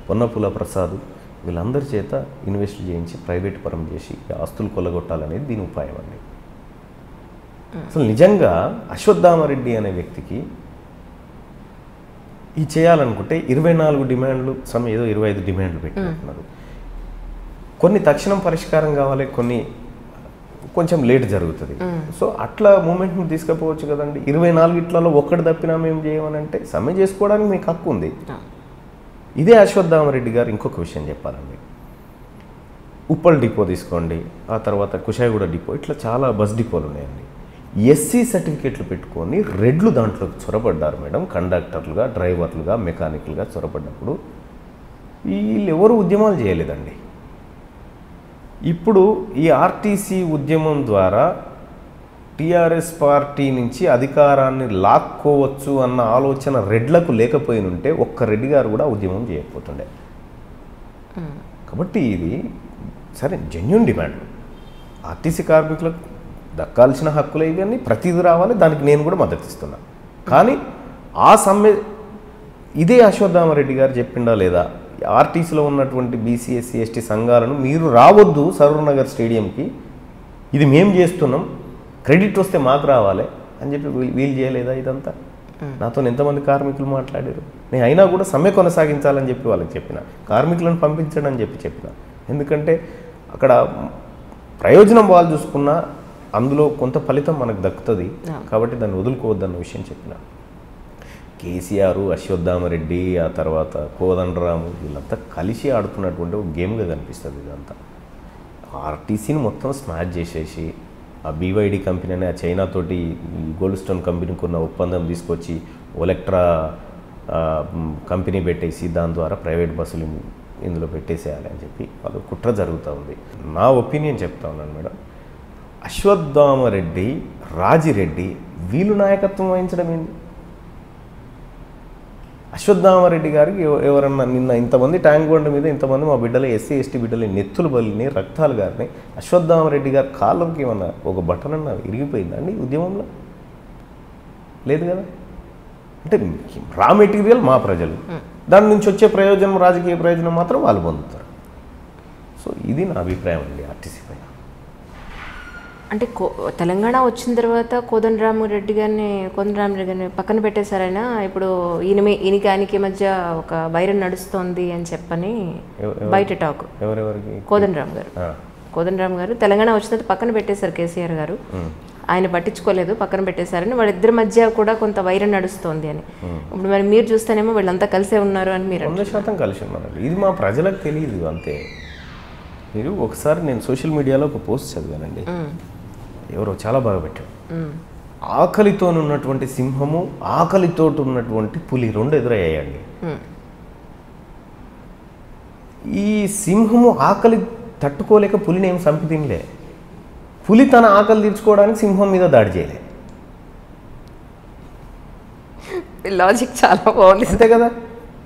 పొన్నపుల ప్రసాద్ వీళ్ళందరి చేత ఇన్వెస్ట్ చేయించి ప్రైవేట్ పరం చేసి ఆస్తులు కొల్లగొట్టాలనేది దీని ఉపాయం అండి. అసలు నిజంగా అశ్వత్థామరెడ్డి అనే వ్యక్తికి ఈ చేయాలనుకుంటే 24 డిమాండ్లు, ఏదో 25 డిమాండ్లు పెట్టినట్టున్నారు. కొన్ని తక్షణం పరిష్కారం కావాలి, కొన్ని కొంచెం లేట్ జరుగుతుంది. సో అట్లా మూమెంట్ని తీసుకుపోవచ్చు కదండి. 24 ఇట్లలో ఒక్కటి తప్పినా మేము చేయమని అంటే సమ్మె చేసుకోవడానికి మీకు హక్కు ఉంది. ఇదే అశ్వత్థామరెడ్డి గారు ఇంకొక విషయం చెప్పాలండి. ఉప్పల్ డిపో తీసుకోండి, ఆ తర్వాత కుషాయిగూడ డిపో, ఇట్లా చాలా బస్ డిపోలు ఉన్నాయండి. ఎస్సీ సర్టిఫికేట్లు పెట్టుకొని రెడ్లు దాంట్లో చొరబడ్డారు మేడం. కండక్టర్లుగా, డ్రైవర్లుగా, మెకానికల్గా చొరబడ్డప్పుడు వీళ్ళు ఎవరు ఉద్యమాలు చేయలేదండి. ఇప్పుడు ఈ ఆర్టీసీ ఉద్యమం ద్వారా టీఆర్ఎస్ పార్టీ నుంచి అధికారాన్ని లాక్కోవచ్చు అన్న ఆలోచన రెడ్లకు లేకపోయినుంటే ఒక్క రెడ్డి గారు కూడా ఉద్యమం చేయకపోతుండే. కాబట్టి ఇది సరే జెన్యూన్ డిమాండ్, ఆర్టీసీ కార్మికులకు దక్కాల్సిన హక్కులు ఇవన్నీ ప్రతిదీ రావాలి, దానికి నేను కూడా మద్దతు ఇస్తున్నా. కానీ ఆ సమ్మె ఇదే అశ్వత్థామరెడ్డి గారు చెప్పిండా లేదా? ఆర్టీసీలో ఉన్నటువంటి బీసీ, ఎస్సీ, ఎస్టీ సంఘాలను మీరు రావద్దు సరూర్ స్టేడియంకి, ఇది మేము చేస్తున్నాం, క్రెడిట్ వస్తే మాకు రావాలి అని చెప్పి వీలు చేయలేదా? ఇదంతా నాతో ఎంతమంది కార్మికులు మాట్లాడారు. నేను అయినా కూడా సమ్మె కొనసాగించాలని చెప్పి వాళ్ళకి చెప్పిన, కార్మికులను పంపించడం అని చెప్పిన. ఎందుకంటే అక్కడ ప్రయోజనం వాళ్ళు చూసుకున్నా అందులో కొంత ఫలితం మనకు దక్కుతుంది, కాబట్టి దాన్ని వదులుకోవద్దన్న విషయం చెప్పిన. కేసీఆర్, అశ్వత్థామరెడ్డి, ఆ తర్వాత కోదండరాము వీళ్ళంతా కలిసి ఆడుతున్నటువంటి ఒక గేమ్గా కనిపిస్తుంది ఇదంతా. ఆర్టీసీని మొత్తం స్మాష్ చేసేసి ఆ బీవైడి కంపెనీ అనే ఆ చైనాతోటి గోల్డ్ స్టోన్ కంపెనీకి ఉన్న ఒప్పందం తీసుకొచ్చి ఓలెక్ట్రా కంపెనీ పెట్టేసి దాని ద్వారా ప్రైవేట్ బస్సులు ఇందులో పెట్టేసేయాలి అని చెప్పి అది కుట్ర జరుగుతూ ఉంది. నా ఒపీనియన్ చెప్తా ఉన్నాను మేడం. అశ్వత్థామరెడ్డి, రాజిరెడ్డి వీళ్ళు నాయకత్వం వహించడం ఏంటి? అశ్వత్థామరెడ్డి గారికి ఎవరన్నా నిన్న ఇంతమంది ట్యాంక్ బండ్ మీద ఇంతమంది మా బిడ్డలు, ఎస్సీ ఎస్టీ బిడ్డలు నెత్తులు బలిని, రక్తాలు గారిని, అశ్వత్థామరెడ్డి గారి కాళ్ళకి ఏమన్నా ఒక బటన్ అన్న ఇరిగిపోయిందండి ఉద్యమంలో? లేదు కదా. అంటే రా మెటీరియల్ మా ప్రజలు, దాని నుంచి వచ్చే ప్రయోజనం, రాజకీయ ప్రయోజనం మాత్రం వాళ్ళు పొందుతారు. సో ఇది నా అభిప్రాయం అండి ఆర్టీసీ పైన. అంటే తెలంగాణ వచ్చిన తర్వాత కోదండరామిరెడ్డి గారిని పక్కన పెట్టేశారైనా ఇప్పుడు ఈయనకి ఆయనకి మధ్య ఒక వైరం నడుస్తోంది అని చెప్పని బయట టాక్. కోదండరామ్ గారు తెలంగాణ వచ్చిన తర్వాత పక్కన పెట్టేశారు కేసీఆర్ గారు, ఆయన పట్టించుకోలేదు, పక్కన పెట్టేశారని వాళ్ళిద్దరి మధ్య కూడా కొంత వైరం నడుస్తోంది అని. ఇప్పుడు మరి మీరు చూస్తేనేమో వీళ్ళంతా కలిసే ఉన్నారు అని మీరు 100% కలిసి ఉన్నారు. ఇది మా ప్రజలకు తెలియదు అంతే. మీరు ఒకసారి నేను సోషల్ మీడియాలో ఒక పోస్ట్ చదివానండి, ఎవరో చాలా బాగా పెట్టారు. ఆకలితో ఉన్నటువంటి సింహము, ఆకలితో ఉన్నటువంటి పులి రెండు ఎదురయ్యాయండి. ఈ సింహము ఆకలి తట్టుకోలేక పులిని ఏం చంపి తినలే, పులి తన ఆకలి తీర్చుకోవడానికి సింహం మీద దాడి చేయలే. లాజిక్ చాలా బాగుంది. అంతే కదా,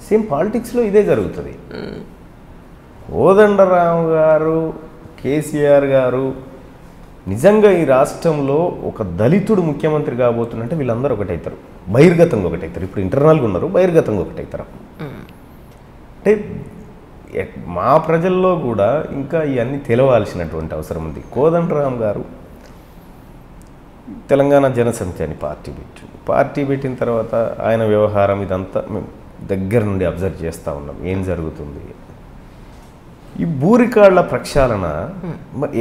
సేమ్ పాలిటిక్స్లో ఇదే జరుగుతుంది. కోదండరామ్ గారు, కేసీఆర్ గారు నిజంగా ఈ రాష్ట్రంలో ఒక దళితుడు ముఖ్యమంత్రి కాబోతున్నంటే వీళ్ళందరూ ఒకటవుతారు, బహిర్గతంగా ఒకటవుతారు. ఇప్పుడు ఇంటర్నల్గా ఉన్నారు, బహిర్గతంగా ఒకటవుతారు. అంటే మా ప్రజల్లో కూడా ఇంకా ఇవన్నీ తెలవాల్సినటువంటి అవసరం ఉంది. కోదండరామ్ గారు తెలంగాణ జనసమితి అని పార్టీ పెట్టిన తర్వాత ఆయన వ్యవహారం ఇదంతా మేము దగ్గర నుండి అబ్జర్వ్ చేస్తూ ఉన్నాం, ఏం జరుగుతుంది. ఈ భూ రికార్డుల ప్రక్షాళన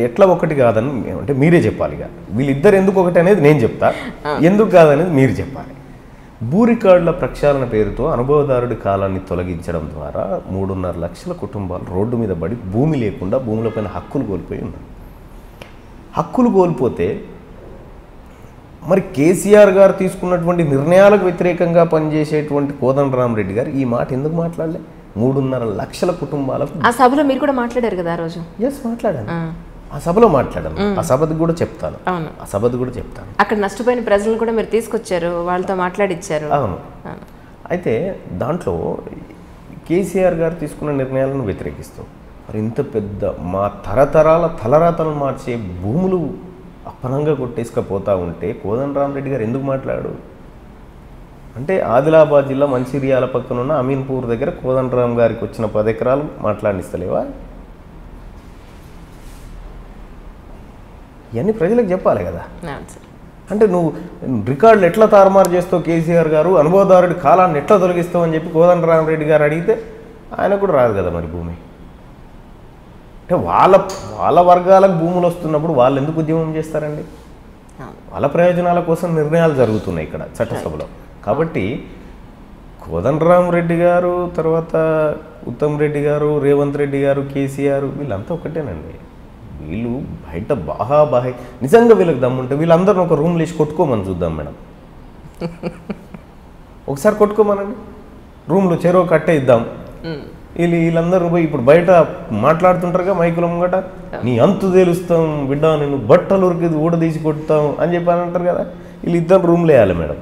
ఎట్లా ఒకటి కాదని అంటే మీరే చెప్పాలి. ఇక వీళ్ళిద్దరు ఎందుకు ఒకటి అనేది నేను చెప్తా, ఎందుకు కాదనేది మీరు చెప్పాలి. భూ రికార్డుల ప్రక్షాళన పేరుతో అనుభవదారుడి కాలాన్ని తొలగించడం ద్వారా 3.5 లక్షల కుటుంబాలు రోడ్డు మీద పడి భూమి లేకుండా భూములపైన హక్కులు కోల్పోయి ఉన్నారు. హక్కులు కోల్పోతే మరి కేసీఆర్ గారు తీసుకున్నటువంటి నిర్ణయాలకు వ్యతిరేకంగా పనిచేసేటువంటి కోదండరామరెడ్డి గారు ఈ మాట ఎందుకు మాట్లాడలే? 3.5 లక్షల కుటుంబాలకు ఆ సభలో మీరు కూడా మాట్లాడారు కదా ఆ రోజు. మాట్లాడాను, ఆ సభలో మాట్లాడాను, ఆ సభకు కూడా చెప్తాను, ఆ సభకు కూడా చెప్తాను. అక్కడ నష్టపోయిన ప్రజలను కూడా మీరు తీసుకొచ్చారు, వాళ్ళతో మాట్లాడిచ్చారు. అవును. అయితే దాంట్లో కేసీఆర్ గారు తీసుకున్న నిర్ణయాలను వ్యతిరేకిస్తూ మరి ఇంత పెద్ద మా తరతరాల తలరాతలను మార్చే భూములు అప్పనంగా కొట్టేసుకపోతూ ఉంటే కోదండరామరెడ్డి గారు ఎందుకు మాట్లాడు? అంటే ఆదిలాబాద్ జిల్లా మంచిర్యాల పక్కన ఉన్న అమీన్పూర్ దగ్గర కోదండరామ్ గారికి వచ్చిన 10 ఎకరాలు మాట్లాడిస్తలేవా? ఇవన్నీ ప్రజలకు చెప్పాలి కదా. అంటే నువ్వు రికార్డులు ఎట్లా తారుమారు చేస్తావు కేసీఆర్ గారు, అనుభవదారుడి కాలాన్ని ఎట్లా తొలగిస్తావు అని చెప్పి కోదండరామరెడ్డి గారు అడిగితే ఆయన కూడా రాదు కదా మరి భూమి. అంటే వాళ్ళ వర్గాలకు భూములు వస్తున్నప్పుడు వాళ్ళు ఎందుకు ఉద్యమం చేస్తారండి? వాళ్ళ ప్రయోజనాల కోసం నిర్ణయాలు జరుగుతున్నాయి ఇక్కడ చట్టసభలో. కాబట్టి కోదండరామరెడ్డి గారు, తర్వాత ఉత్తమ్ రెడ్డి గారు, రేవంత్ రెడ్డి గారు, కేసీఆర్ వీళ్ళంతా ఒకటేనండి. వీళ్ళు బయట బాహాబాహి నిజంగా వీళ్ళకి దమ్ముంటే వీళ్ళందరిని ఒక రూమ్లో వేసి కొట్టుకోమని చూద్దాం మేడం. ఒకసారి కొట్టుకోమనండి, రూమ్లో చెరో కట్టే ఇద్దాం. వీళ్ళందరూ పోయి ఇప్పుడు బయట మాట్లాడుతుంటారుగా మైకుల ముంగట, నీ అంతు తేలుస్తాం బిడ్డ, నేను బట్టలు ఉరికి ఊడదీసి కొడతాం అని చెప్పి అని అంటారు కదా. వీళ్ళిద్దరు రూమ్లో వేయాలి మేడం.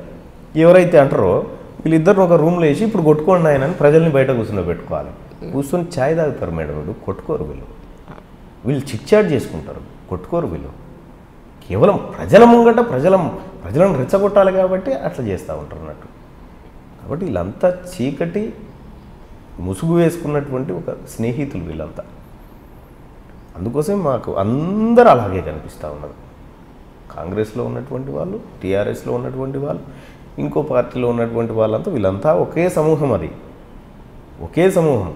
ఎవరైతే అంటారో వీళ్ళిద్దరిని ఒక రూమ్లో వేసి ఇప్పుడు కొట్టుకోండి ఆయన అని ప్రజల్ని బయట కూర్చుని పెట్టుకోవాలి. కూర్చొని ఛాయ్ తాగుతారు మేడం. వీళ్ళు కొట్టుకోరు, వీళ్ళు చిట్చాట్ చేసుకుంటారు, కొట్టుకోరు. వీళ్ళు కేవలం ప్రజల ముంగట ప్రజలను రెచ్చగొట్టాలి కాబట్టి అట్లా చేస్తూ ఉంటారు అన్నట్టు. కాబట్టి వీళ్ళంతా చీకటి ముసుగు వేసుకున్నటువంటి ఒక స్నేహితులు వీళ్ళంతా. అందుకోసం మాకు అందరూ అలాగే కనిపిస్తూ ఉన్నారు. కాంగ్రెస్లో ఉన్నటువంటి వాళ్ళు, టీఆర్ఎస్లో ఉన్నటువంటి వాళ్ళు, ఇంకో పార్టీలో ఉన్నటువంటి వాళ్ళంతా వీళ్ళంతా ఒకే సమూహం. అది ఒకే సమూహం.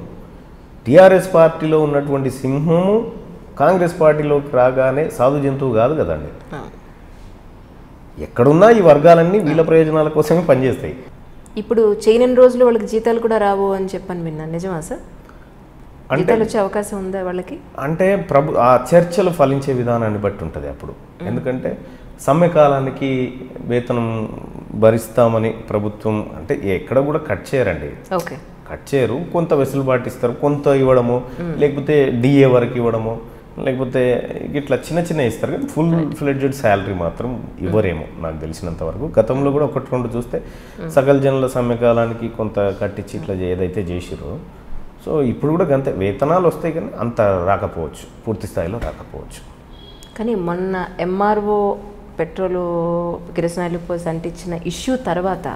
టీఆర్ఎస్ పార్టీలో ఉన్నటువంటి సింహము కాంగ్రెస్ పార్టీలోకి రాగానే సాధు జంతువు కాదు కదండి. ఎక్కడున్నా ఈ వర్గాలన్నీ వీళ్ళ ప్రయోజనాల కోసమే పనిచేస్తాయి. ఇప్పుడు చేయని రోజులు వాళ్ళకి జీతాలు కూడా రావు అని చెప్పని విన్నాను, నిజమా సార్? జీతాలు వచ్చే అవకాశం ఉందా వాళ్ళకి? అంటే ఆ చర్చలు ఫలించే విధానాన్ని బట్టి ఉంటుంది అప్పుడు. ఎందుకంటే సమ్మెకాలానికి వేతనం భరిస్తామని ప్రభుత్వం అంటే ఎక్కడ కూడా కట్ చేయరండి. ఓకే, కట్ చేయరు. కొంత వెసులుబాటు ఇస్తారు, కొంత ఇవ్వడము, లేకపోతే డిఏ వరకు ఇవ్వడము, లేకపోతే ఇట్లా చిన్న ఇస్తారు. కానీ ఫుల్ ఫ్లెడ్జెడ్ శాలరీ మాత్రం ఇవ్వరేమో నాకు తెలిసినంత వరకు. గతంలో కూడా 1-2 చూస్తే సకల జనుల సమ్మెకాలానికి కొంత కట్టించి ఇట్లా ఏదైతే చేసిరో. సో ఇప్పుడు కూడా అంతే వేతనాలు వస్తాయి, కానీ అంత రాకపోవచ్చు, పూర్తి స్థాయిలో రాకపోవచ్చు. కానీ మొన్న ఎంఆర్ఓ పెట్రోలు కిరసనాయిలు పోసి అంటించిన ఇష్యూ తర్వాత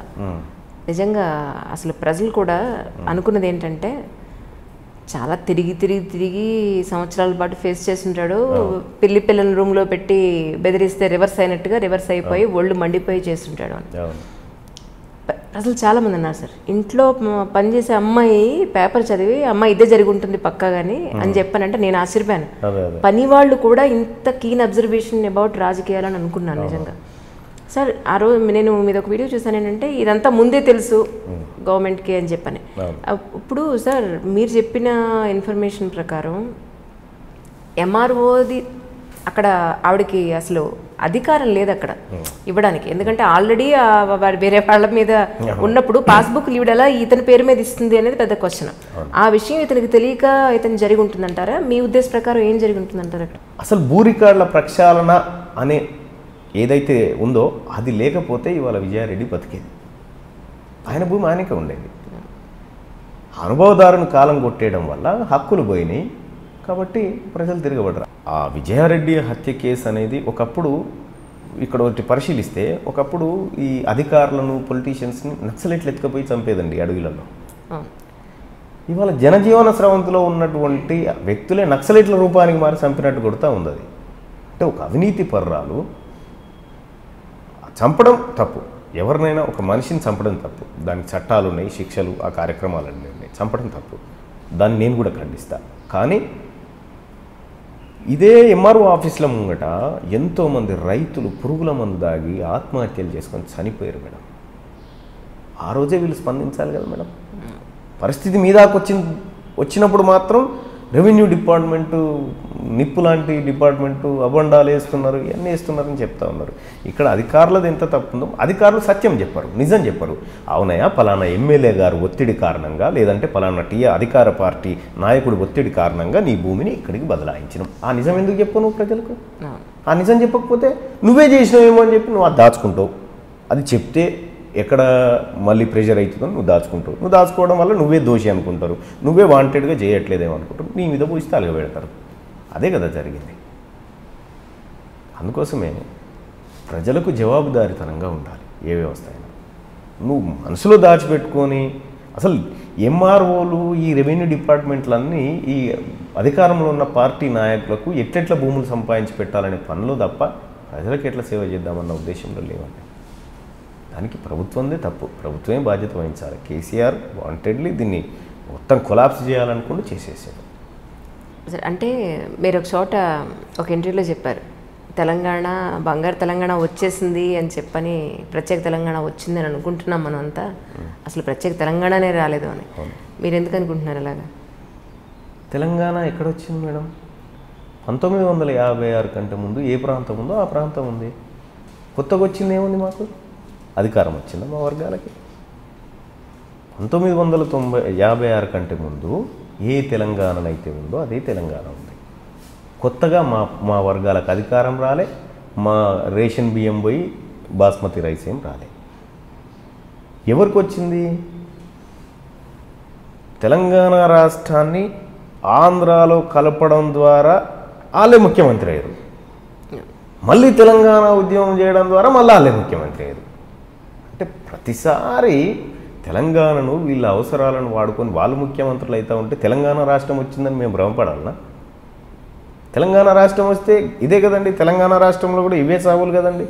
నిజంగా అసలు ప్రజలు కూడా అనుకున్నది ఏంటంటే, చాలా తిరిగి సంవత్సరాల పాటు ఫేస్ చేస్తుంటాడు. పిల్లని రూమ్లో పెట్టి బెదిరిస్తే రివర్స్ అయినట్టుగా రివర్స్ అయిపోయి ఒళ్ళు మండిపోయి చేస్తుంటాడు అని ప్రజలు చాలామంది అన్నారు సార్. ఇంట్లో పనిచేసే అమ్మాయి పేపర్ చదివి అమ్మాయి ఇదే జరిగి ఉంటుంది పక్కా కానీ అని చెప్పానంటే నేను ఆశ్చర్యపోయాను. పని వాళ్ళు కూడా ఇంత కీన్ అబ్జర్వేషన్ అబౌట్ రాజకీయాలని అనుకున్నాను నిజంగా. సార్ ఆ రోజు నేను మీద ఒక వీడియో చూసాను ఏంటంటే, ఇదంతా ముందే తెలుసు గవర్నమెంట్కి అని చెప్పని. ఇప్పుడు సార్ మీరు చెప్పిన ఇన్ఫర్మేషన్ ప్రకారం ఎంఆర్ఓది అక్కడ ఆవిడకి అసలు అధికారం లేదు అక్కడ ఇవ్వడానికి. ఎందుకంటే ఆల్రెడీ వేరే వాళ్ళ మీద ఉన్నప్పుడు పాస్బుక్ ఈవిడ ఎలా ఇతని పేరు మీద ఇస్తుంది అనేది పెద్ద క్వశ్చన్. ఆ విషయం ఇతనికి తెలియక ఇతను జరిగి ఉంటుందంటారా? మీ ఉద్దేశ ప్రకారం ఏం జరిగి ఉంటుందంటారా? అక్కడ అసలు భూ రికార్డుల ప్రక్షాళన అనే ఏదైతే ఉందో అది లేకపోతే ఇవాళ విజయారెడ్డి బతికేది. ఆయన భూమి ఆయనకే ఉండేది. అనుభవదారుని కాలం కొట్టేయడం వల్ల హక్కులు పోయినాయి కాబట్టి ప్రజలు తిరగబడరు. ఆ విజయారెడ్డి హత్య కేసు అనేది ఒకప్పుడు ఇక్కడ ఒకటి పరిశీలిస్తే, ఒకప్పుడు ఈ అధికారులను పొలిటీషియన్స్ని నక్సలైట్లు ఎత్తుకపోయి చంపేదండి అడవులలో. ఇవాళ జనజీవన స్రవంతిలో ఉన్నటువంటి వ్యక్తులే నక్సలైట్ల రూపానికి మారి చంపినట్టు కొడుతూ ఉంది. అది అంటే ఒక అవినీతి పర్రాలు చంపడం తప్పు. ఎవరినైనా ఒక మనిషిని చంపడం తప్పు. దానికి చట్టాలు ఉన్నాయి, శిక్షలు, ఆ కార్యక్రమాలు అన్నీ ఉన్నాయి. చంపడం తప్పు, దాన్ని నేను కూడా ఖండిస్తా. కానీ ఇదే ఎంఆర్ఓ ఆఫీసుల ముంగట ఎంతోమంది రైతులు పురుగుల మందు దాగి ఆత్మహత్యలు చేసుకొని చనిపోయారు మేడం. ఆ రోజే వీళ్ళు స్పందించాలి కదా మేడం. పరిస్థితి మీదాకు వచ్చినప్పుడు మాత్రం రెవెన్యూ డిపార్ట్మెంటు, నిప్పు లాంటి డిపార్ట్మెంటు అబండాలు వేస్తున్నారు, ఇవన్నీ వేస్తున్నారని చెప్తా ఉన్నారు. ఇక్కడ అధికారులది ఎంత తప్పుందో, అధికారులు సత్యం చెప్పరు, నిజం చెప్పరు. అవునయా పలానా ఎమ్మెల్యే గారు ఒత్తిడి కారణంగా, లేదంటే పలానా అధికార పార్టీ నాయకుడు ఒత్తిడి కారణంగా నీ భూమిని ఇక్కడికి బదలాయించినాం. ఆ నిజం ఎందుకు చెప్పు నువ్వు ప్రజలకు? ఆ నిజం చెప్పకపోతే నువ్వే చేసినావేమో అని చెప్పి నువ్వు అది దాచుకుంటావు. అది చెప్తే ఎక్కడ మళ్ళీ ప్రెషర్ అవుతుందో నువ్వు దాచుకుంటావు. నువ్వు దాచుకోవడం వల్ల నువ్వే దోషి అనుకుంటారు, నువ్వే వాంటెడ్గా చేయట్లేదేమో అనుకుంటారు, నీ మీద పోయి తాలుగా పెడతారు. అదే కదా జరిగింది. అందుకోసమే ప్రజలకు జవాబుదారీతనంగా ఉండాలి ఏ వ్యవస్థ అయినా. నువ్వు మనసులో దాచిపెట్టుకొని అసలు ఎంఆర్ఓలు, ఈ రెవెన్యూ డిపార్ట్మెంట్లన్నీ ఈ అధికారంలో ఉన్న పార్టీ నాయకులకు ఎట్లెట్లా భూములు సంపాదించి పెట్టాలనే పనిలో తప్ప ప్రజలకు ఎట్లా సేవ చేద్దామన్న ఉద్దేశంలో లేవండి. దానికి ప్రభుత్వందే తప్పు, ప్రభుత్వమే బాధ్యత వహించాలి. కేసీఆర్ వాంటెడ్లీ దీన్ని మొత్తం కొలాప్స్ చేయాలనుకుంటూ చేసేసాడు. అంటే మీరు ఒక చోట ఒక ఇంటర్వ్యూలో చెప్పారు, తెలంగాణ బంగారు తెలంగాణ వచ్చేసింది అని చెప్పని, ప్రత్యేక తెలంగాణ వచ్చిందని అనుకుంటున్నాం మనం అంతా, అసలు ప్రత్యేక తెలంగాణనే రాలేదు అని. మీరు ఎందుకు అనుకుంటున్నారు అలాగా? తెలంగాణ ఎక్కడొచ్చింది మేడం? 1956 కంటే ముందు ఏ ప్రాంతం ఉందో ఆ ప్రాంతం ఉంది. కొత్తగా వచ్చింది ఏముంది? మాకు అధికారం వచ్చిందా మా వర్గాలకి? 1956 కంటే ముందు ఏ తెలంగాణనైతే ఉందో అదే తెలంగాణ ఉంది. కొత్తగా మా వర్గాలకు అధికారం రాలే, మా రేషన్ బియ్యం పోయి బాస్మతి రైస్ ఏం రాలే. ఎవరికి వచ్చింది? తెలంగాణ రాష్ట్రాన్ని ఆంధ్రాలో కలపడం ద్వారా వాళ్ళే ముఖ్యమంత్రి అయ్యారు. మళ్ళీ తెలంగాణ ఉద్యమం చేయడం ద్వారా మళ్ళీ వాళ్ళే ముఖ్యమంత్రి అయ్యారు. అంటే ప్రతిసారి తెలంగాణను వీళ్ళ అవసరాలను వాడుకొని వాళ్ళు ముఖ్యమంత్రులు అవుతూ ఉంటే తెలంగాణ రాష్ట్రం వచ్చిందని మేము భ్రమపడాలనా? తెలంగాణ రాష్ట్రం వస్తే ఇదే కదండి, తెలంగాణ రాష్ట్రంలో కూడా ఇవే సాగులు కదండి,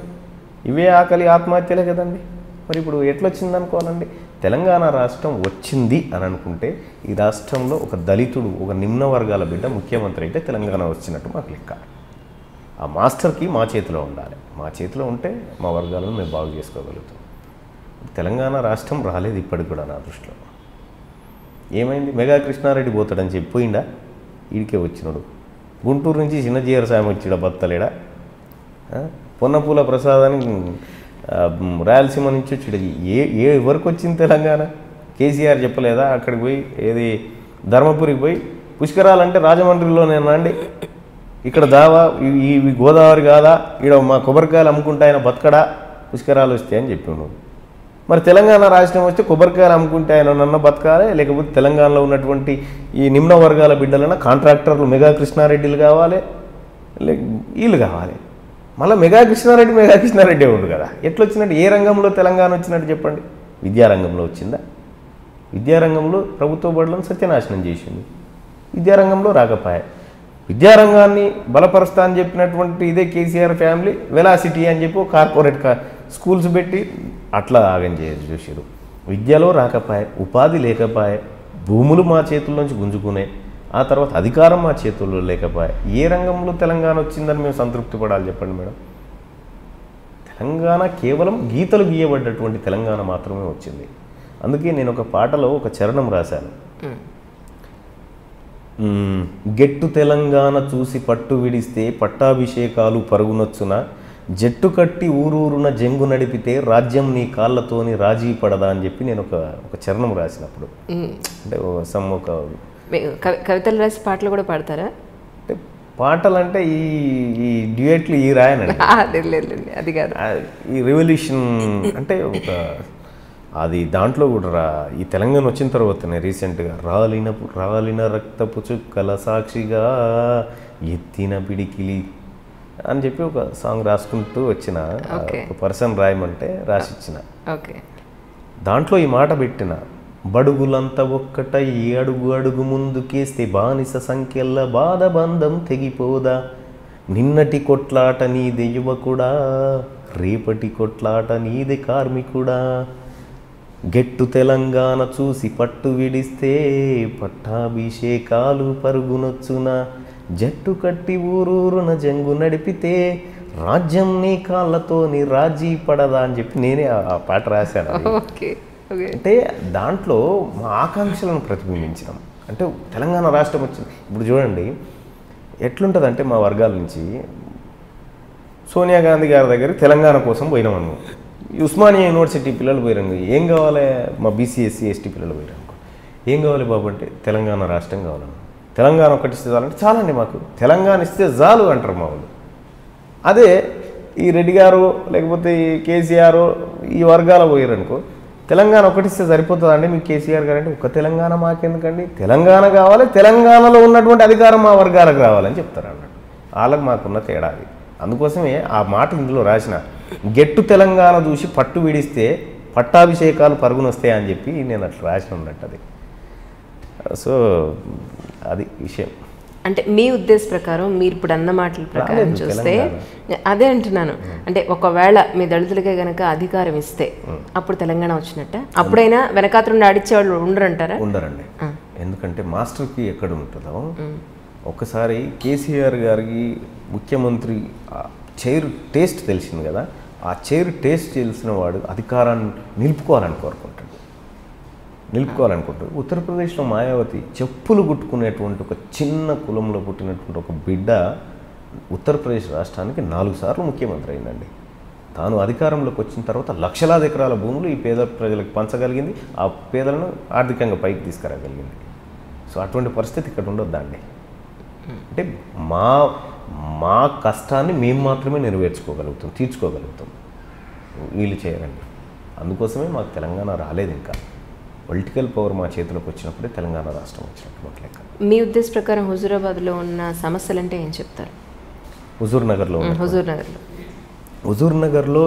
ఇవే ఆకలి ఆత్మహత్యలే కదండి. మరి ఇప్పుడు ఎట్లొచ్చింది అనుకోవాలండి? తెలంగాణ రాష్ట్రం వచ్చింది అని అనుకుంటే ఈ రాష్ట్రంలో ఒక దళితుడు, ఒక నిమ్న వర్గాల బిడ్డ ముఖ్యమంత్రి అయితే తెలంగాణ వచ్చినట్టు మాకు లెక్క. ఆ మాస్టర్కి మా చేతిలో ఉండాలి, మా చేతిలో ఉంటే మా వర్గాలను మేము బాగు చేసుకోగలుగుతాం. తెలంగాణ రాష్ట్రం రాలేదు ఇప్పటికి కూడా. నా దృష్టిలో ఏమైంది? మెగా కృష్ణారెడ్డి పోతాడని చెప్పి పోయిండా? ఈడికే వచ్చినాడు. గుంటూరు నుంచి చిన్న జీఆర్ సాయం వచ్చాడు, బత్తలేడా? పొన్నపూల ప్రసాదాన్ని రాయలసీమ నుంచి వచ్చాడు. ఎవరికి వచ్చింది తెలంగాణ? కేసీఆర్ చెప్పలేదా? అక్కడికి పోయి ఏది ధర్మపురికి పోయి పుష్కరాలంటే రాజమండ్రిలోనేనా అండి, ఇక్కడ దావా ఇవి గోదావరి కాదా, ఇక్కడ మా కొబ్బరికాయలు అమ్ముకుంటా ఆయన బతకడా, పుష్కరాలు వస్తాయని చెప్పాను. మరి తెలంగాణ రాష్ట్రం వస్తే కొబ్బరికాయలు అమ్ముకుంటే ఆయన నన్న బతకాలి, లేకపోతే తెలంగాణలో ఉన్నటువంటి ఈ నిమ్న వర్గాల బిడ్డలైనా కాంట్రాక్టర్లు మెగా కృష్ణారెడ్డిలు కావాలి, వీళ్ళు కావాలి. మళ్ళీ మెగా కృష్ణారెడ్డి ఉండు కదా. ఎట్లొచ్చినట్టు? ఏ రంగంలో తెలంగాణ వచ్చినట్టు చెప్పండి? విద్యారంగంలో వచ్చిందా? విద్యారంగంలో ప్రభుత్వ బడులను సత్యనాశనం చేసింది, విద్యారంగంలో రాకపోయా. విద్యారంగాన్ని బలపరుస్తా అని చెప్పినటువంటి ఇదే కేసీఆర్ ఫ్యామిలీ వెలాసిటీ అని చెప్పి కార్పొరేట్ స్కూల్స్ పెట్టి అట్లా ఆగం చూసారు. విద్యలో రాకపోయే, ఉపాధి లేకపోయే, భూములు మా చేతుల్లోంచి గుంజుకునే, ఆ తర్వాత అధికారం మా చేతుల్లో లేకపోయే. ఏ రంగంలో తెలంగాణ వచ్చిందని మేము సంతృప్తి పడాలి చెప్పండి మేడం? తెలంగాణ కేవలం గీతలు గీయబడ్డటువంటి తెలంగాణ మాత్రమే వచ్చింది. అందుకే నేను ఒక పాటలో ఒక చరణం రాశాను. గెట్టు తెలంగాణ చూసి పట్టు విడిస్తే పట్టాభిషేకాలు పరుగునొచ్చున, జట్టు కట్టి ఊరూరున జంగు నడిపితే రాజ్యం నీ కాళ్ళతోని రాజీ పడదా అని చెప్పి నేను ఒక చరణం రాసినప్పుడు, అంటే ఒక కవితలు రాసి పాటలు కూడా పాడతారా? అంటే పాటలు అంటే ఈ డ్యూయెట్లు ఈ రాయనండి, అది కాదు. ఈ రెవల్యూషన్ అంటే ఒక అది దాంట్లో కూడా ఈ తెలంగాణ వచ్చిన తర్వాతనే రీసెంట్గా రాలిన రక్తపు చుక్కల సాక్షిగా ఎత్తిన పిడికిలి అని చెప్పి ఒక సాంగ్ రాసుకుంటూ వచ్చిన ఒక పర్సన్ రాయమంటే రాసిచ్చిన. దాంట్లో ఈ మాట పెట్టిన, బడుగులంతా ఒక్కటై అడుగు అడుగు ముందుకేస్తే బానిస సంఖ్యల బాధ బంధం తెగిపోదా, నిన్నటి కొట్లాట నీదే యువకుడా, రేపటి కొట్లాట నీదే కార్మికుడా, గెట్టు తెలంగాణ చూసి పట్టు విడిస్తే పట్టాభిషేకాలు పరుగునొచ్చున, జట్టు కట్టి ఊరూరున జంగు నడిపితే రాజ్యం నీ కాళ్ళతో నీ రాజీ పడదా అని చెప్పి నేనే ఆ పాట రాశాను. అంటే దాంట్లో మా ఆకాంక్షలను ప్రతిబింబించినాం. అంటే తెలంగాణ రాష్ట్రం వచ్చింది. ఇప్పుడు చూడండి ఎట్లుంటుందంటే మా వర్గాల నుంచి సోనియా గాంధీ గారి దగ్గరికి తెలంగాణ కోసం పోయినామను, ఉస్మానియా యూనివర్సిటీ పిల్లలు పోయినాము, ఏం కావాలి మా బీసీ ఎస్సీ ఎస్టీ పిల్లలు పోయినాము, ఏం కావాలి బాబు అంటే తెలంగాణ రాష్ట్రం కావాలన్నా, తెలంగాణ ఒకటి ఇస్తే చాలంటే చాలండి మాకు తెలంగాణ ఇస్తే చాలు అంటారు మా వాళ్ళు. అదే ఈ రెడ్డి గారు లేకపోతే ఈ కేసీఆర్ ఈ వర్గాల పోయారనుకో, తెలంగాణ ఒకటిస్తే సరిపోతుందండి మీకు కేసీఆర్ గారు అంటే, ఒక్క తెలంగాణ మాకెందుకండి, తెలంగాణ కావాలి, తెలంగాణలో ఉన్నటువంటి అధికారం మా వర్గాలకు రావాలని చెప్తారు అన్నట్టు. వాళ్ళకి మాకున్న తేడా అది. అందుకోసమే ఆ మాట ఇందులో రాసిన, గెట్టు తెలంగాణ చూసి పట్టు విడిస్తే పట్టాభిషేకాలు పరుగునొస్తాయి అని చెప్పి నేను అట్లా రాసిన ఉన్నట్టు అది. సో అది విషయం. అంటే మీ ఉద్దేశ ప్రకారం మీరు ఇప్పుడు అన్న మాటల ప్రకారం చూస్తే అదే అంటున్నాను, అంటే ఒకవేళ మీ దళితులకే కనుక అధికారం ఇస్తే అప్పుడు తెలంగాణ వచ్చినట్ట, అప్పుడైనా వెనకాతరుండి ఆడిచ్చేవాళ్ళు ఉండరంటారా? ఉండరండి. ఎందుకంటే మాస్టర్కి ఎక్కడ ఉంటుందో, ఒక్కసారి కేసీఆర్ గారికి ముఖ్యమంత్రి చైర్ టేస్ట్ తెలిసింది కదా, ఆ చైర్ టేస్ట్ తెలిసిన వాడు అధికారాన్ని నిలుపుకోవాలనుకుంటాడు. ఉత్తరప్రదేశ్లో మాయావతి చెప్పులు కుట్టుకునేటువంటి ఒక చిన్న కులంలో పుట్టినటువంటి ఒక బిడ్డ ఉత్తరప్రదేశ్ రాష్ట్రానికి 4 సార్లు ముఖ్యమంత్రి అయిందండి. తాను అధికారంలోకి వచ్చిన తర్వాత లక్షలాది ఎకరాల భూములు ఈ పేద ప్రజలకు పంచగలిగింది, ఆ పేదలను ఆర్థికంగా పైకి తీసుకురాగలిగింది. సో అటువంటి పరిస్థితి ఇక్కడ ఉండొద్దండి. అంటే మా కష్టాన్ని మేము మాత్రమే నెరవేర్చుకోగలుగుతాం, తీర్చుకోగలుగుతాం, వీళ్ళు చేయరండి. అందుకోసమే మాకు తెలంగాణ రాలేదు. ఇంకా పొలిటికల్ పవర్ మా చేతిలోకి వచ్చినప్పుడే తెలంగాణ రాష్ట్రం వచ్చినట్టు లెక్క. మీ ఉద్దేశ ప్రకారం హుజూరాబాద్లో ఉన్న సమస్యలు అంటే ఏం చెప్తారు? హుజూర్ నగర్లో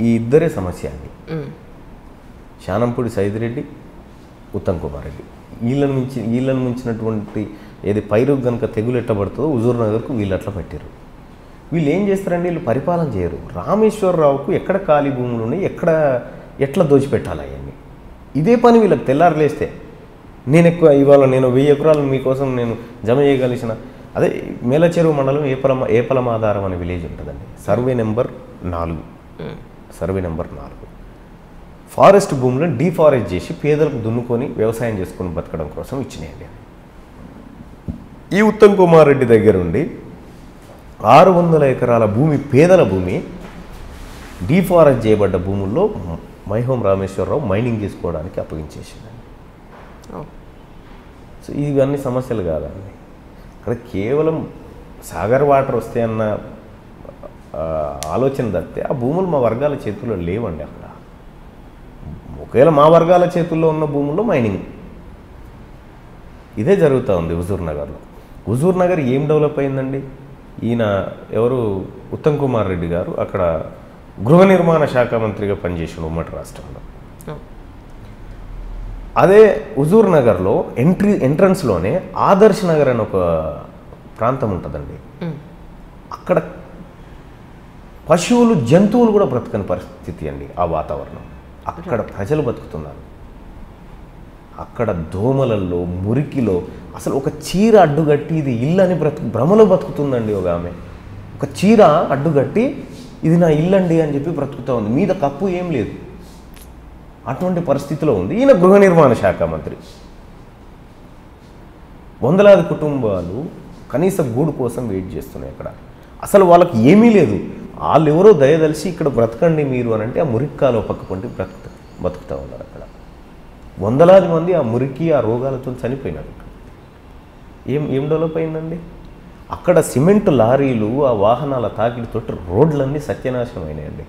ఈ ఇద్దరే సమస్య అండి, శానంపూడి సైదిరెడ్డి, ఉత్తమ్ కుమార్ రెడ్డి. వీళ్ళని మించినటువంటి ఏది పైరు కనుక తెగులు ఎట్టబడుతుందో హుజూర్ నగర్కు వీళ్ళు అట్లా పెట్టారు. వీళ్ళు ఏం చేస్తారండి, వీళ్ళు పరిపాలన చేయరు. రామేశ్వరరావుకు ఎక్కడ ఖాళీ భూములు ఉన్నాయి, ఎట్లా దోచిపెట్టాలి అవన్నీ, ఇదే పని వీళ్ళకి. తెల్లారులేస్తే ఇవాళ నేను 1000 ఎకరాలు మీకోసం నేను జమ చేయగలిసిన, అదే మేలచెరువు మండలం ఏపలమాధారం అనే విలేజ్ ఉంటుందండి, సర్వే నెంబర్ 4 ఫారెస్ట్ భూములను డీఫారెస్ట్ చేసి పేదలకు దున్నుకొని వ్యవసాయం చేసుకొని బతకడం కోసం ఇచ్చినాయండి. ఈ ఉత్తమ్ కుమార్ రెడ్డి దగ్గర ఉండి 600 ఎకరాల భూమి, పేదల భూమి, డీఫారెస్ట్ చేయబడ్డ భూముల్లో మైహోం రామేశ్వరరావు మైనింగ్ చేసుకోవడానికి అప్పగించేసిందండి. సో ఇవన్నీ సమస్యలు కాదండి. అక్కడ కేవలం సాగర్ వాటర్ వస్తాయన్న ఆలోచన తప్పితే ఆ భూములు మా వర్గాల చేతుల్లో లేవండి. అక్కడ ఒకవేళ మా వర్గాల చేతుల్లో ఉన్న భూముల్లో మైనింగ్ ఇదే జరుగుతూ ఉంది హుజూర్ నగర్లో. హుజూర్ నగర్ ఏం డెవలప్ అయిందండి, ఈయన ఎవరు ఉత్తమ్ కుమార్ రెడ్డి గారు అక్కడ గృహ నిర్మాణ శాఖ మంత్రిగా పనిచేసిన ఉమ్మడి రాష్ట్రంలో. అదే హుజూర్ నగర్లో ఎంట్రన్స్లోనే ఆదర్శ్ నగర్ అని ఒక ప్రాంతం ఉంటుందండి. అక్కడ పశువులు జంతువులు కూడా బ్రతకని పరిస్థితి అండి. ఆ వాతావరణం అక్కడ ప్రజలు బతుకుతున్నారు. అక్కడ దోమలలో మురికిలో అసలు ఒక చీర అడ్డుగట్టి ఇది ఇల్లు అని భ్రమలో బతుకుతుందండి. ఒక ఆమె ఒక చీర అడ్డుగట్టి ఇది నా ఇల్లండి అని చెప్పి బ్రతుకుతూ ఉంది, మీద కప్పు ఏం లేదు. అటువంటి పరిస్థితిలో ఉంది. ఈయన గృహ నిర్మాణ శాఖ మంత్రి. వందలాది కుటుంబాలు కనీస గూడు కోసం వెయిట్ చేస్తున్నాయి. అక్కడ అసలు వాళ్ళకి ఏమీ లేదు. వాళ్ళు ఎవరో దయదలిసి ఇక్కడ బ్రతకండి మీరు అని అంటే ఆ మురిక్కాలో పక్కకుంటే బతుకుతూ ఉన్నారు. అక్కడ వందలాది మంది ఆ మురికి ఆ రోగాలతో చనిపోయినారు. ఏం డెవలప్ అయిందండి అక్కడ? సిమెంట్ లారీలు ఆ వాహనాల తాకిడితో రోడ్లన్నీ సత్యనాశనం అయినాయండి.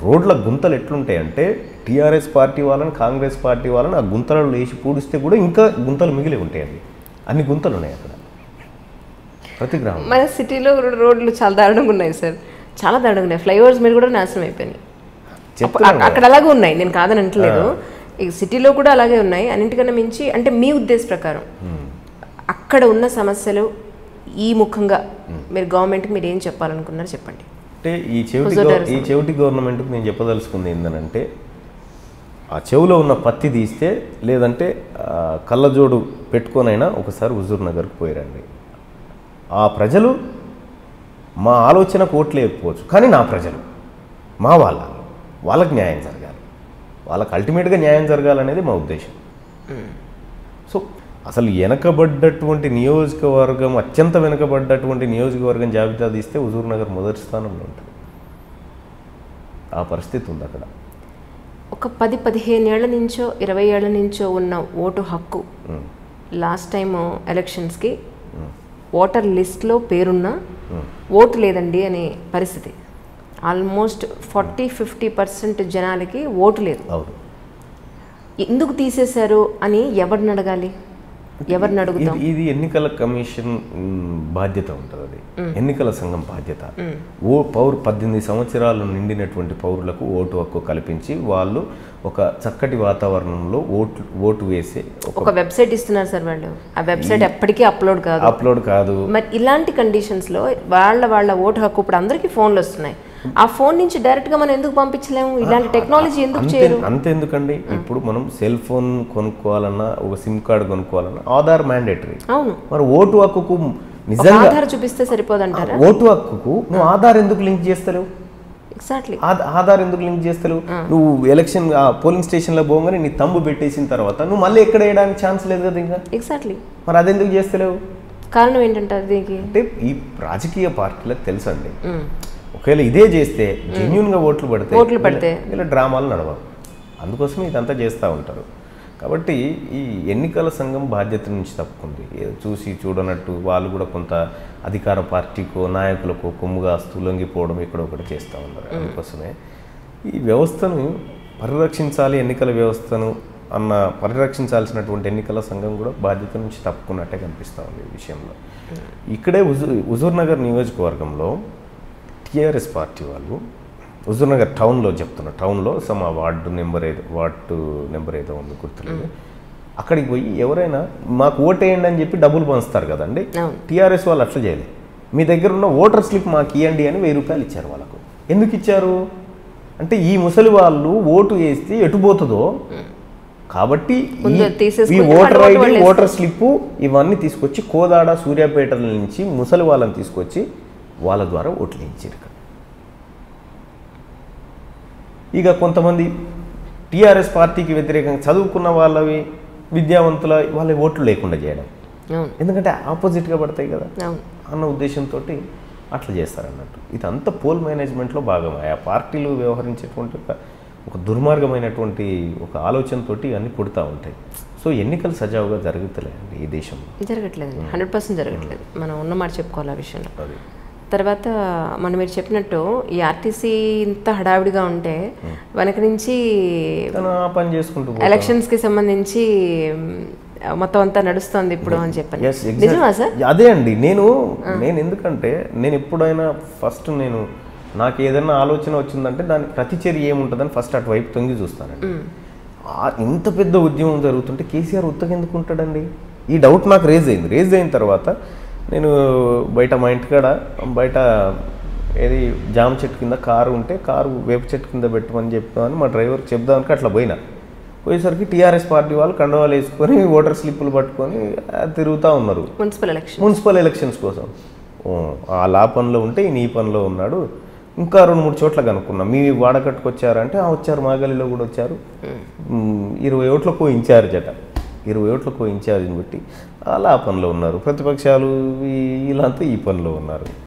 రోడ్ల గుంతలు ఎట్లుంటాయంటే టీఆర్ఎస్ పార్టీ వాళ్ళని కాంగ్రెస్ పార్టీ వాళ్ళని ఆ గుంతలలో వేసి పూడిస్తే కూడా ఇంకా గుంతలు మిగిలి ఉంటాయండి. అన్ని గుంతలు ఉన్నాయి అక్కడ ప్రతి గ్రామం. మన సిటీలో రోడ్లు చాలా దారుణంగా ఉన్నాయి సార్, చాలా దారుణంగా ఉన్నాయి. ఫ్లైఓవర్స్ మీద కూడా నాశనం అయిపోయినాయి. అక్కడ అలాగే ఉన్నాయి, నేను కాదని అంటలేదు. ఈ సిటీలో కూడా అలాగే ఉన్నాయి. అన్నింటికన్నా మించి అంటే మీ ఉద్దేశ ప్రకారం అక్కడ ఉన్న సమస్యలు ఈ ముఖంగా మీరు గవర్నమెంట్కి మీరు ఏం చెప్పాలనుకున్నారు చెప్పండి. అంటే ఈ చెవిటి గవర్నమెంట్కి నేను చెప్పదలుచుకుంది ఏంటంటే, ఆ చెవులో ఉన్న పత్తి తీస్తే లేదంటే కళ్ళజోడు పెట్టుకొనైనా ఒకసారి హుజూర్ నగర్కి పోయిరండి. ఆ ప్రజలు మా ఆలోచనకు ఓట్లు వేయకపోవచ్చు, కానీ నా ప్రజలు, మా వాళ్ళకి న్యాయం జరగాలి, వాళ్ళకి అల్టిమేట్గా న్యాయం జరగాలనేది మా ఉద్దేశం. సో అసలు వెనకబడ్డటువంటి నియోజకవర్గం, అత్యంత వెనకబడ్డటువంటి నియోజకవర్గం జాబితా తీస్తే హుజూర్ నగర్ మొదటి స్థానంలో ఉంటుంది. ఆ పరిస్థితి ఉంది అక్కడ. ఒక 10-15 ఏళ్ల నుంచో 20 ఏళ్ల నుంచో ఉన్న ఓటు హక్కు లాస్ట్ టైం ఎలక్షన్స్కి ఓటర్ లిస్ట్లో పేరున్న ఓటు లేదండి అనే పరిస్థితి. ఆల్మోస్ట్ 40-50% జనాలకి ఓటు లేదు. ఎందుకు తీసేశారు అని ఎవరిని అడగాలి, ఎవరిని అడుగుతాం? ఇది ఎన్నికల కమిషన్ బాధ్యత ఉంటుంది, అది ఎన్నికల సంఘం బాధ్యత. 18 సంవత్సరాలు నిండినటువంటి పౌరులకు ఓటు హక్కు కల్పించి వాళ్ళు ఒక చక్కటి వాతావరణంలో ఓటు వేసే ఒక వెబ్సైట్ ఇస్తున్నారు సార్ వాళ్ళు. ఆ వెబ్సైట్ ఎప్పటికీ అప్లోడ్ కాదు. మరి ఇలాంటి కండిషన్స్లో వాళ్ళ ఓటు హక్కు ఇప్పుడు అందరికీ ఫోన్లు వస్తున్నాయి. ఆ ఫోన్ నుంచి డైరెక్ట్గా మనం ఎందుకు పంపించలేము? ఇలాంటి టెక్నాలజీ ఎందుకు చేయరు? అంతెందుకండి, ఇప్పుడు మనం సెల్ ఫోన్ కొనుక్కోవాలన్నా, ఒక సిమ్ కార్డు కొనుక్కోవాలన్నా ఆధార్ మ్యాండేటరీ. అవును, మరి ఓటు హక్కుకు నిజంగా ఆధార్ చూపిస్తే సరిపోదంటారా? ఓటు హక్కుకు నువ్వు ఆధార్ ఎందుకు లింక్ చేస్తలేవు? ఎగ్జాక్ట్లీ, ఆధార్ ఎందుకు లింక్ చేస్తలేవు? నువ్వు ఎలక్షన్ పోలింగ్ స్టేషన్లో పోగానే నీ తంబు పెట్టేసిన తర్వాత నువ్వు మళ్ళీ ఎక్కడ వేయడానికి ఛాన్స్ లేదు కదా ఇంకా. ఎగ్జాక్ట్లీ, మరి అదెందుకు చేస్తలేవు? కారణం ఏంటంటే దీనికి అంటే ఈ రాజకీయ పార్టీలకు తెలుసండి, ఒకవేళ ఇదే చేస్తే జెన్యున్గా ఓట్లు పడితే ఇలా డ్రామాలు నడవవు. అందుకోసమే ఇదంతా చేస్తూ ఉంటారు. కాబట్టి ఈ ఎన్నికల సంఘం బాధ్యత నుంచి తప్పుకుంది. చూసి చూడనట్టు వాళ్ళు కూడా కొంత అధికార పార్టీకో నాయకులకో కొమ్ముగా లొంగిపోవడం ఇక్కడ ఒకటి చేస్తూ ఉన్నారు. అందుకోసమే ఈ వ్యవస్థను పరిరక్షించాలి, ఎన్నికల వ్యవస్థను పరిరక్షించాల్సినటువంటి ఎన్నికల సంఘం కూడా బాధ్యత నుంచి తప్పుకున్నట్టే కనిపిస్తూ ఉంది ఈ విషయంలో. ఇక్కడే హుజూర్ నగర్ నియోజకవర్గంలో టీఆర్ఎస్ పార్టీ వాళ్ళు హుజూర్ నగర్ టౌన్లో టౌన్లో ఆ వార్డు నెంబర్ ఏదో ఉంది గుర్తులేదు, అక్కడికి పోయి ఎవరైనా మాకు ఓటేయండి అని చెప్పి డబ్బులు పంచుతారు కదండి. టీఆర్ఎస్ వాళ్ళు అట్లా చేయలేదు. మీ దగ్గర ఉన్న ఓటర్ స్లిప్ మాకు ఇవ్వండి అని 1000 రూపాయలు ఇచ్చారు వాళ్ళకు. ఎందుకు ఇచ్చారు అంటే ఈ ముసలి వాళ్ళు ఓటు వేస్తే ఎటుపోతుందో కాబట్టి ఈ ఓటర్ ఐడి, ఓటర్ స్లిప్ ఇవన్నీ తీసుకొచ్చి కోదాడ, సూర్యాపేటల నుంచి ముసలి వాళ్ళని తీసుకొచ్చి వాళ్ళ ద్వారా ఓట్లు వేయించారు. ఇక కొంతమంది టీఆర్ఎస్ పార్టీకి వ్యతిరేకంగా చదువుకున్న వాళ్ళవి, విద్యావంతుల వాళ్ళ ఓట్లు లేకుండా చేయడం, ఎందుకంటే ఆపోజిట్గా పడతాయి కదా అన్న ఉద్దేశంతో అట్లా చేస్తారన్నట్టు. ఇదంతా పోల్ మేనేజ్మెంట్లో భాగం. ఆ పార్టీలు వ్యవహరించేటువంటి ఒక దుర్మార్గమైనటువంటి ఒక ఆలోచనతో అన్నీ పుడతా ఉంటాయి. సో ఎన్నికలు సజావుగా జరుగుతలేదండి ఈ దేశంలో, జరగట్లేదు, 100% జరగట్లేదు. మనం ఉన్నమాట చెప్పుకోవాలి ఆ విషయంలో. తర్వాత మీరు చెప్పినట్టు ఈ ఆర్టీసీ ఇంత హడావిడిగా ఉంటే వెనక నుంచి పని చేసుకుంటూ ఎలక్షన్స్కి సంబంధించి మొత్తం అంతా నడుస్తుంది ఇప్పుడు అని చెప్పాను. నిజమా సార్? అదే అండి, నేను ఎందుకంటే నేను ఎప్పుడైనా ఫస్ట్ నాకు ఏదైనా ఆలోచన వచ్చిందంటే దానికి ప్రతిచర్య ఏముంటుందని ఫస్ట్ అటువైపు తొంగి చూస్తానండి. ఇంత పెద్ద ఉద్యమం జరుగుతుంటే కేసీఆర్ ఉత్తగెందుకు ఉంటాడండి? ఈ డౌట్ నాకు రేజ్ అయిన తర్వాత నేను మా ఇంటికాడ బయట ఏది జామ చెట్టు కింద కారు ఉంటే కారు వేప చెట్టు కింద పెట్టమని చెప్తామని మా డ్రైవర్కి చెప్దామని అట్లా పోయేసరికి టీఆర్ఎస్ పార్టీ వాళ్ళు కండవాలు వేసుకొని ఓటర్ స్లిప్పులు పట్టుకొని తిరుగుతూ ఉన్నారు మున్సిపల్ ఎలక్షన్స్ కోసం. ఆ పనిలో ఉంటే ఈయన ఈ పనిలో ఉన్నాడు. ఇంకా 2-3 చోట్ల కనుక్కున్నాం. మీ వాడకట్టుకు వచ్చారంటే వచ్చారు, మా గల్లీలో కూడా వచ్చారు. 20 ఓట్లకు ఇన్ఛార్జ్ అట, 20 ఓట్లకు ఇన్ఛార్జ్ని బట్టి అలా ఆ పనిలో ఉన్నారు. ప్రతిపక్షాలు వీళ్ళంతా ఈ పనిలో ఉన్నారు.